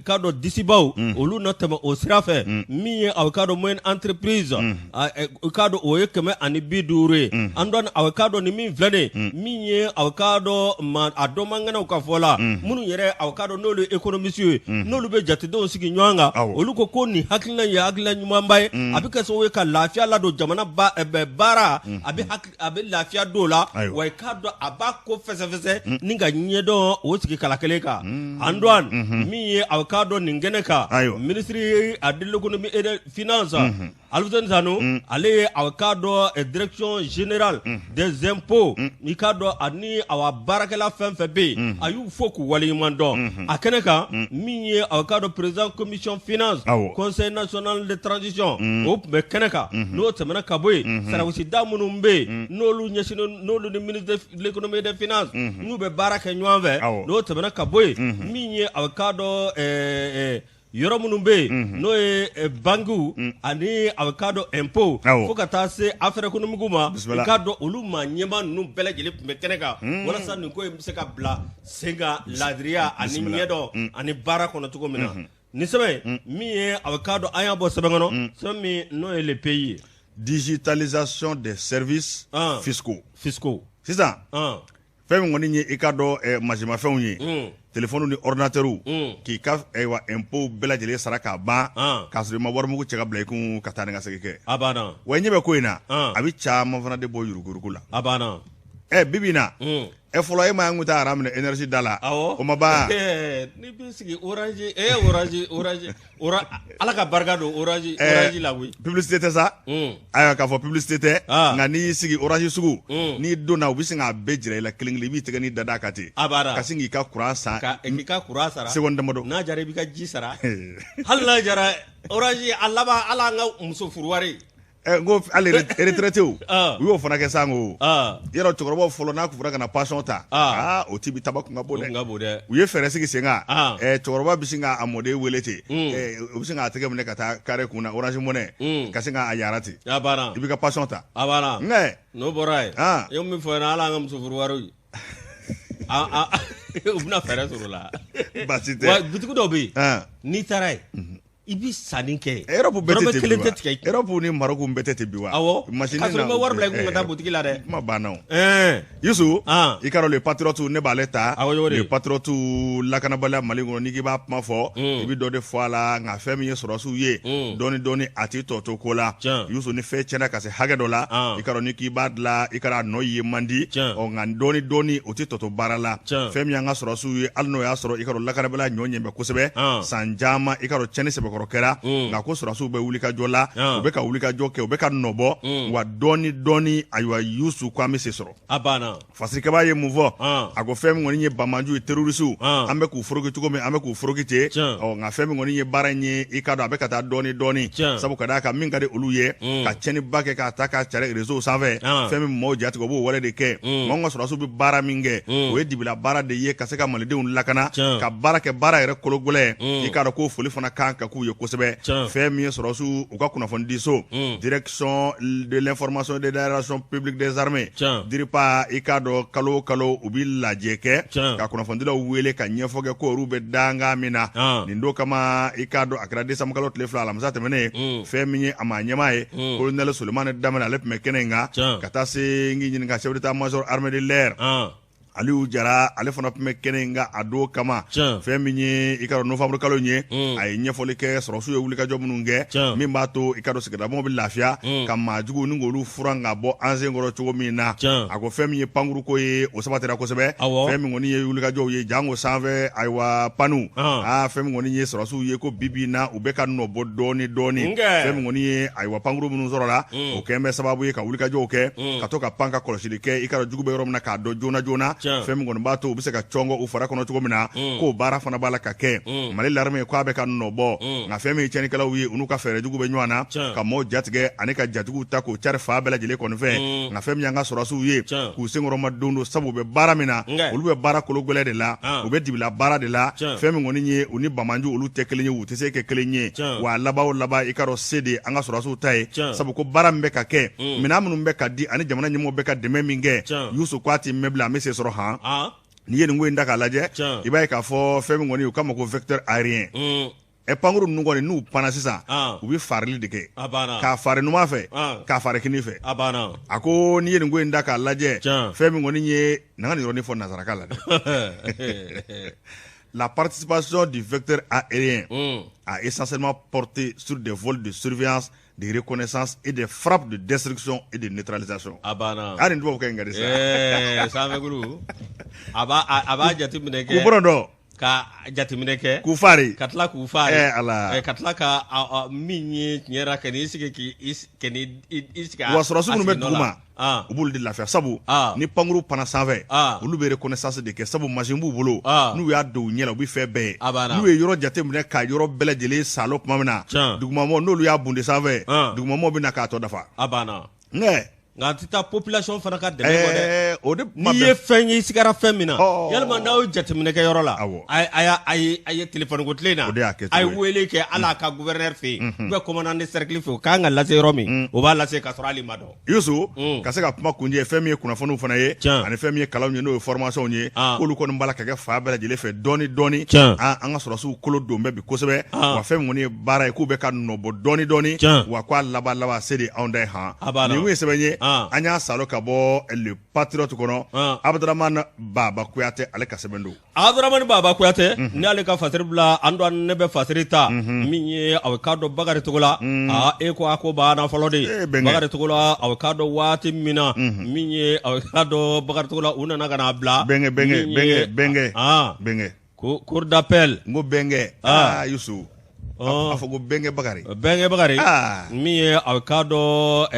kado disibaw olu na tema osrafe miye awakado moyen entreprise awakado oyekeme ani bidure andwan awakado ni min vlane miye awakado ma adomangana ukafola munu yere awakado nolu economiste nolu be jatidon sigi nywanga olu ko ni hakilna ya hakilna nyumambaye abika so we ka lafia la do jamana bara abi lafia dola wa kado abako fese ninga nyedo o sigi kalakeleka andwan miye awakado ningeneka ministry adil et finance alvuten sanu ale awakado direction générale des impôts mikado ani awa barakela fenfebe ayu foku wali mando akeneka miye awakado président commission finance conseil national de transition op mekeneka no temena kaboy sarawisi damunu mbe nolu nyesino nolu de ministre de l'économie et des finances nyube baraka nyanve no temena kaboy miye awakado yoro munumbe no bangu ani avocado impôt fokata se affaire économique ma kado uluma nyema num bele jele mekeneka wala sa nko se ka bla senga ladria ani nyedo ani bara kono tuko mina ni sebe mi avocado aya bo sebe ngono so mi no le pays digitalisation des services fiscaux c'est ça femme ngoni ni ikado majima fenye téléphone ni ordinateur ki ka wa impôt bela jele saraka ba kasri ma war mugo cega blay ku katane nga sege abana way nyebe ko ina abi chama fana de boy yurugurugula abana bibina folo e ma nguta aram ne énergie dala o ma ba ni bisigi orange ora ala ka bargado orange la wi publicité ça aya ka fo publicité ngani sigi orange sugu ni dona ubisinga bejire la klingli bi tegani dada kati kasingi ka kurasa ka kurasa seconde modo na jare bi ka jisara halla jara orange alaba ala nga musofurwari go ale retraité o yo fona ke sango yero chokorobo folo na kufura kana passion ta o tibi tabaku ngabode uye fere sigi senga chokorobo bisinga amode welete bisinga atege mune kata kare kuna orange money kasinga ayarati abana ibika passion ta abana nge no borai yo mi fona ala ngam sufurwaro ubna fere surula basite wa bitiku dobi ni tarai ibi saninke Europe betete Europe ni Maroc betete biwa machine na war blay ko ngata boutique la de ma banaw yusu ikaro le patriote ne baleta le patriote lakana bala malingo ni ki ba ma fo ibi do de fois la nga femi yesoro su ye doni ati toto kola yusu ni fe chena kase hage dola ikaro ni ki badla ikara no ye mandi o nga doni oti toto barala femi nga soro su ye alno ya soro ikaro lakana bala nyonye be kusebe sanjama ikaro chene se korokera nga ko sura su be wulika jola be ka wulika joke be ka nobo wa doni aywa yusu kwa mesesoro abana fasika ba ye mouvo ago fem ngoni nye bamanju terroristu ambe ku foroki tuko me ambe ku foroki te o nga fem ngoni nye baranye ikado abe kata doni sabu kada ka minga de oluye ka cheni bake ka taka chare réseau save fem mo jati go bo wala de ke mongo sura su be bara minge o e dibila bara de ye kaseka malede un lakana ka bara ke bara ere kologole ikado ko foli fona kanka ku ye kosebe femi sorosu uka kuna fondiso direction de l'information des relations publiques des armées diripa ikado kalo ubil la jeke ka kuna fondila wele ka nyefoge ko rube danga mina nindo kama ikado akrade samkalo tlefla la mzate mene femi amanyemae colonel Suleiman Damana lep mekenenga kata se ngi nyinga chef d'état major armée de l'air Aliou Jara ale fana tun bɛ kɛnɛ in ka a don kama fɛn min ye i ka dɔn novembre kalo in ye a ye ɲɛfɔli kɛ sɔrɔsiw ye wulikajɔ minnu kɛ min b'a to i ka dɔn sigidamɔgɔw bɛ lafiya ka maajugu ni k'olu furan ka bɔ an senkɔrɔ cogo min na a ko fɛn min ye pankuruko ye o sabatira kosɛbɛ fɛn min kɔni ye wulikajɔw ye jango sanfɛ ayiwa panu fɛn min kɔni ye sɔrɔsiw ye ko bibi na u bɛ ka nɔbɔ dɔɔni fɛn min kɔni ye ayiwa pankuru minnu sɔrɔ la o kɛn bɛ sababu ye ka wulikajɔw kɛ ka to ka pan ka kɔlɔsili kɛ i ka dɔn jugu bɛ yɔrɔ min na k'a dɔn joona joona fɛn min kɔni b'a to u bɛ se ka cɔngɔ u fara kɔnɔ cogo min na k'o baara fana b'a la ka kɛ Mali l'armée k'a bɛ ka nɔbɔ nka fɛn min ye tiɲɛnikɛlaw ye u n'u ka fɛɛrɛ jugu bɛ ɲɔgɔn na ka maaw jatigɛ ani ka jatigiw ta k'o cari fa bɛɛ lajɛlen kɔni fɛ nka fɛn min y'an ka sɔrɔsiw ye k'u senkɔrɔma don do sabu u bɛ baara min na olu bɛ baara kolo gɛlɛ de la u bɛ dibila baara de la fɛn min kɔni ye u ni Bamanju olu tɛ kelen ye u tɛ se kɛ kelen ye wa laban i ka dɔn se de an ka sɔrɔsiw ta ye sabu ko baara min bɛ ka kɛ minɛn minnu bɛ ka di ani jamana ɲɛmɔgɔw bɛ ka dɛmɛ min kɛ Yusu Kuyate mɛbila an bɛ se sɔrɔ n'i ye nin ko in da k'a lajɛ i b'a ye k'a fɔ fɛn min kɔni u k'a ma ko vecteur aérien pankuru ninnu kɔni n'u panna sisan u bɛ farili de kɛ k'a fari numan fɛ k'a fari kini fɛ a ko n'i ye nin ko in da k'a lajɛ fɛn min kɔni ye na ka nin yɔrɔnin fɔ nanzarakan la dɛ la participation du vecteur aérien a essentiellement porté sur des vols de surveillance, de reconnaissance et des frappes de destruction et de neutralisation. Ari ndo ko ngari sa. Sa me guru. Aba jati mineke. Ku brondo. Ka jati mineke. Ku fari. Katla ku fari. Ala. Katla ka minye nyera keni isike ki keni isika. Wa sɔrɔsiw minnu bɛ duguma. U b'olu de lafiya sabu ni pankuru panna sanfɛ olu bɛ reconnaissance de kɛ sabu machine b'u bolo n'u y'a don u ɲɛ la u bɛ fɛn bɛɛ ye n'u ye yɔrɔ jate minɛ ka yɔrɔ bɛɛ lajɛlen salo tuma min na dugumamɔgɔw n'olu y'a bunde sanfɛ dugumamɔgɔw bɛ na k'a tɔ dafa nka a tɛ taa population fana ka dɛmɛ kɔ dɛ n'i ye fɛn ye i sigara fɛn min na yalima n'aw ye jateminɛ kɛ yɔrɔ la a ye téléphone ko tile na a ye wele kɛ ala ka gouverneur fɛ yen ou bien commandant de cercle fɛ yen o k'an ka lase yɔrɔ min o b'a lase k'a sɔrɔ hali ma dɔn Yusu ka se ka kuma kunjɛ fɛn min ye kunnafoniw fana ye ani fɛn min ye kalanw ye n'o ye formation ye k'olu kɔni b'a la ka kɛ fa bɛɛ lajɛlen fɛ dɔɔni an ka sɔrɔsiw kolo don bɛ bi kosɛbɛ wa fɛn min kɔni ye baara ye k'u bɛ ka nɔbɔ dɔɔni wa k'a laban se de anw da ye nin kun ye sɛbɛn ye an y'a salo ka bɔ le patriote kɔnɔ Abdramane Baba Kuyate ale ka sɛbɛn don Abdramane Baba Kuyate ni ale ka fasiri bila an do ne bɛ fasiri ta min ye aw ka dɔn Bakari Togola e ko a ko banna fɔlɔ de Bakari Togola aw ka dɔn waati min na min ye aw ka dɔn Bakari Togola u nana ka na bila bɛnkɛ cour d'appel n ko bɛnkɛ Yusu a fɔ ko bɛnkɛ Bakari min ye aw ka dɔn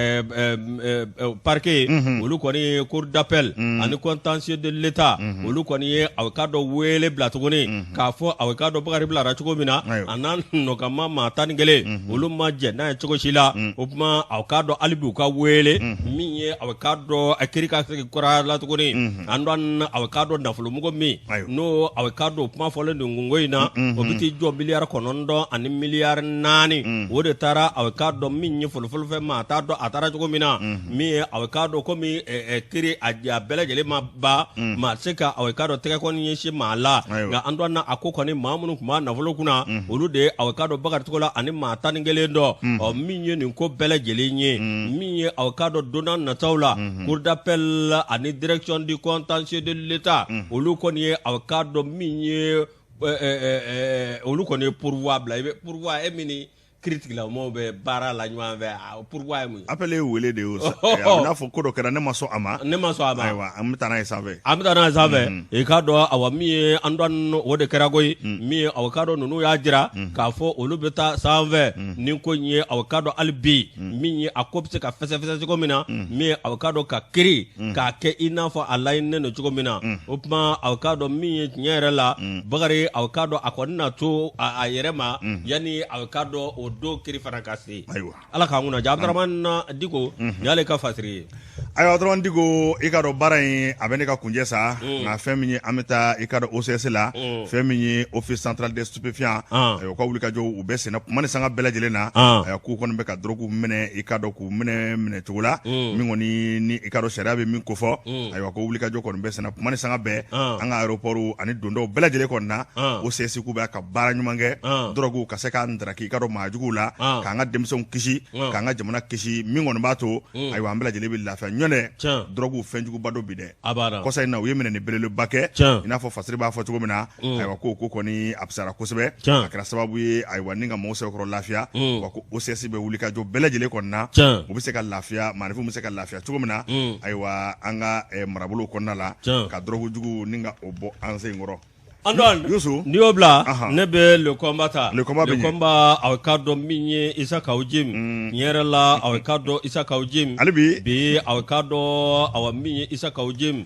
parquet olu kɔni ye cour d'appel ani contentieux de l'état olu kɔni ye aw ka dɔn wele bila tuguni k'a fɔ aw ka dɔn Bakari bilara cogo min na a n'a nɔkama maa 11 olu ma jɛ n'a ye cogo si la o kuma aw ka dɔn hali bi u ka wele min ye aw ka dɔn kiiri ka segin kɔrɔ la tuguni an dɔn aw ka dɔn nafolomɔgɔ min n'o aw ka dɔn kuma fɔlen don ngungo in na o bɛ t'i jɔ miliyari 9 ani miliyari 4 o de taara aw ka dɔn min ye fɔlɔfɔlɔ fɛ maa t'a dɔn a taara cogo min na min ye aw ka dɔn komi kiiri a bɛɛ lajɛlen ma ba maa se ka aw ka dɔn tɛgɛ kɔni ɲɛsin maa la nka an dɔn a ko kɔni maa minnu tun b'a nafolo kunna olu de aw ka dɔn Bakari Togola ani maa 11 dɔ min ye nin ko bɛɛ lajɛlen ye min ye aw ka dɔn don n'a nataw la cour d'appel ani direction du contentieux de l'état olu kɔni ye aw ka dɔn min ye olu kɔni ye pourvoi bila i bɛ pourvoi e min ni critique la mo bɛ baara la ɲuman fɛ pourvoi ye mun ye appelé wele de y'o a bɛ n'a fɔ ko dɔ kɛra ne ma sɔn a ma ayiwa an bɛ taa n'a ye sanfɛ i k'a dɔn awa min ye an dɔn o de kɛra koyi min ye aw ka dɔn ninnu y'a jira k'a fɔ olu bɛ taa sanfɛ ni ko in ye aw ka dɔn hali bi min ye a ko bɛ se ka fɛsɛfɛsɛ cogo min na min ye aw ka dɔn ka kiiri k'a kɛ i n'a fɔ a laɲininen don cogo min na o tuma aw ka dɔn min ye tiɲɛ yɛrɛ la Bakari aw ka dɔn a kɔni na to a yɛrɛ ma yanni aw ka dɔn o do kiri fana ka se ala k'an kunna Abdramane Diko ni y'ale ka fasiri ye ayiwa Abdramane Diko i ka dɔn baara in a bɛ ne ka kunjɛ sa nka fɛn min ye an bɛ taa i ka dɔn OCS la fɛn min ye office central des stupéfiants u ka wulikajɔ u bɛ senna kuma ni sanga bɛɛ lajɛlen na k'u kɔni bɛ ka drogue minɛ i ka dɔn k'u minɛ cogo la min kɔni ni i ka dɔn sariya bɛ min ko fɔ ayiwa ko wulikajɔ kɔni bɛ senna kuma ni sanga bɛɛ an ka aéroport ani dondaw bɛɛ lajɛlen kɔni na OCS k'u bɛ ka baara ɲuman kɛ drogue ka se k'a ndaraki i ka dɔn maajuguw la k'an ka denmisɛnw kisi k'an ka jamana kisi min kɔni b'a to ayiwa an bɛɛ lajɛlen bɛ lafiya ɲɔnɛ drogue fɛnjuguba dɔ bi dɛ kɔsa in na u ye minɛ ni belebeleba kɛ i n'a fɔ fasiri b'a fɔ cogo min na ayiwa ko kɔni a fisara kosɛbɛ a kɛra sababu ye ayiwa ni ka mɔgɔw sɛbɛkɔrɔ lafiya wa ko OCS bɛ wuli ka jɔ bɛɛ lajɛlen kɔnɔna na u bɛ se ka lafiya maanifinw bɛ se ka lafiya cogo min na ayiwa an ka marabolo kɔnɔna la ka drogue jugu ni ka o bɔ an sen kɔrɔ. Andon n'i y'o bila ne bɛ le combat ta le combat aw ka dɔn min ye Isa Kawu Jim tiɲɛ yɛrɛ la aw ka dɔn Isa Kawu Jim bi aw ka dɔn aw min ye Isa Kawu Jim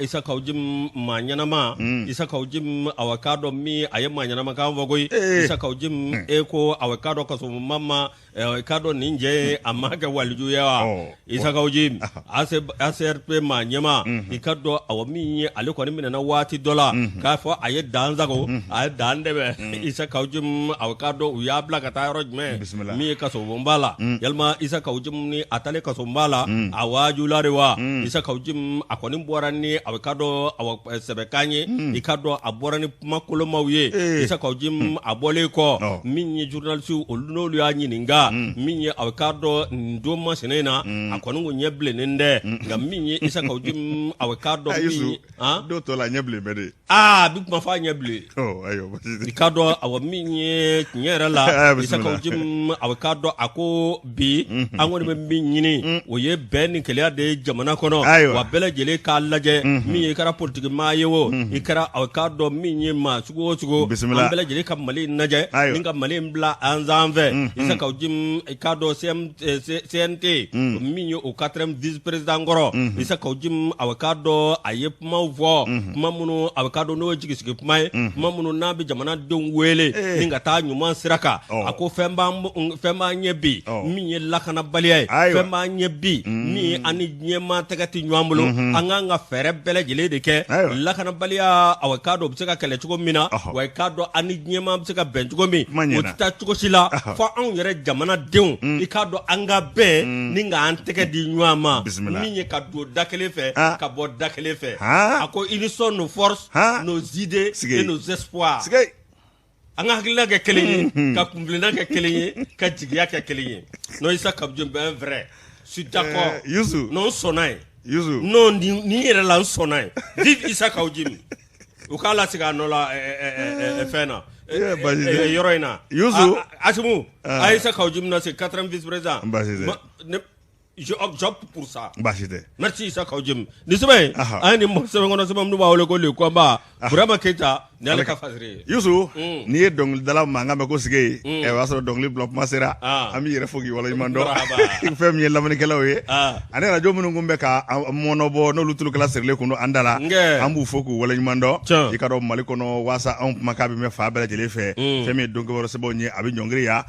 Isa Kawu Jim maa ɲɛnama Isa Kawu Jim aw ka dɔn min a ye maa ɲɛnama kan fɔ koyi Isa Kawu Jim e ko aw ka dɔn kaso mama ka dɔn nin cɛ a ma kɛ walijuya wa Isa Kawu Jim ACRP maa ɲɛma i ka dɔn aw min ye ale kɔni minɛna waati dɔ la k'a fɔ a ye dan sago a ye dan dɛmɛ Isa Kawu Jim aw ka dɔn u y'a bila ka taa yɔrɔ jumɛn min ye kasobonba la yalima Isa Kawu Jim ni a taalen kasobonba la a waajula de wa Isa Kawu Jim a kɔni bɔra ni aw ka dɔn aw sɛbɛkan ye i ka dɔn a bɔra ni kuma kolomaw ye Isa Kawu Jim a bɔlen kɔ min ye journaliste olu n'olu y'a ɲininka min ye aw ka dɔn nin don masina in na a kɔni ko ɲɛ bilennen dɛ nka min ye Isa Kawu Jim aw ka dɔn min dɔw tɔ la ɲɛ bilen bɛ de bi kuma fɔ a ɲɛ bilen i ka dɔn aw min ye tiɲɛ yɛrɛ la Isa Kawu Jim aw ka dɔn a ko bi an kɔni bɛ min ɲini o ye bɛn ni keleya de ye jamana kɔnɔ wa bɛɛ lajɛlen k'a lajɛ min ye i kɛra politique maa ye o i kɛra aw ka dɔn min ye maa sugu o sugu an bɛɛ lajɛlen ka Mali lajɛ ni ka Mali bila an sanfɛ Isa Kawu Jim i ka dɔn CNT min ye o 4e vice président kɔrɔ Isa Kawu Jim aw ka dɔn a ye kumaw fɔ kuma minnu aw ka dɔn n'o ye jigisigi kuma ye kuma minnu n'a bɛ jamanadenw wele ni ka taa ɲuman sira kan a ko fɛn b'an ɲɛ bi min ye lakanabaliya ye fɛn b'an ɲɛ bi min ye an ni ɲɛmaa tɛgɛ tɛ ɲɔgɔn bolo an k'an ka fɛɛrɛ bɛɛ lajɛlen de kɛ lakanabaliya aw ka dɔn o bɛ se ka kɛlɛ cogo min na wa i k'a dɔn an ni ɲɛmaa bɛ se ka bɛn cogo min o tɛ taa cogo si la fɔ anw yɛrɛ jamanadenw i k'a dɔn an ka bɛn ni k'an tɛgɛ di ɲɔgɔn ma min ye ka don da kelen fɛ ka bɔ da kelen fɛ a ko unissons nos forces nos idées et nos espoirs an ka hakilina kɛ kelen ye ka kunfilenna kɛ kelen ye ka jigiya kɛ kelen ye non Isa Kawu Jim bɛ vrai je suis d'accord non sɔnna ye non ni yɛrɛ la n sɔnna ye vive Isa Kawu Jim u k'a lasigi a nɔ la fɛn na yɔrɔ in na Asimu a Isa Kawu Jim na c'est 4e vice président j'opte pour ça. Merci Isa Kawu Jim. Ni sɛbɛn an ye nin sɛbɛn kɔnɔ sɛbɛn minnu b'a wele ko le combat Burama Keita ni ale ka fasiri ye. Yusu n'i ye dɔnkilidala mankan mɛn ko sigi ye o y'a sɔrɔ dɔnkili bila kuma sera an b'i yɛrɛ fo k'i waleɲuman dɔn fɛn min ye lamɛnnikɛlaw ye ani radio minnu kun bɛ ka mɔnɔbɔ n'olu tulukɛla sirilen kun don an da la an b'u fo k'u waleɲuman dɔn i ka dɔn Mali kɔnɔ waasa anw kumakan bɛ mɛn fan bɛɛ lajɛlen fɛ fɛn min ye donkɛwɛrɛ sɛbɛnw ye a bɛ ɲɔngiri yan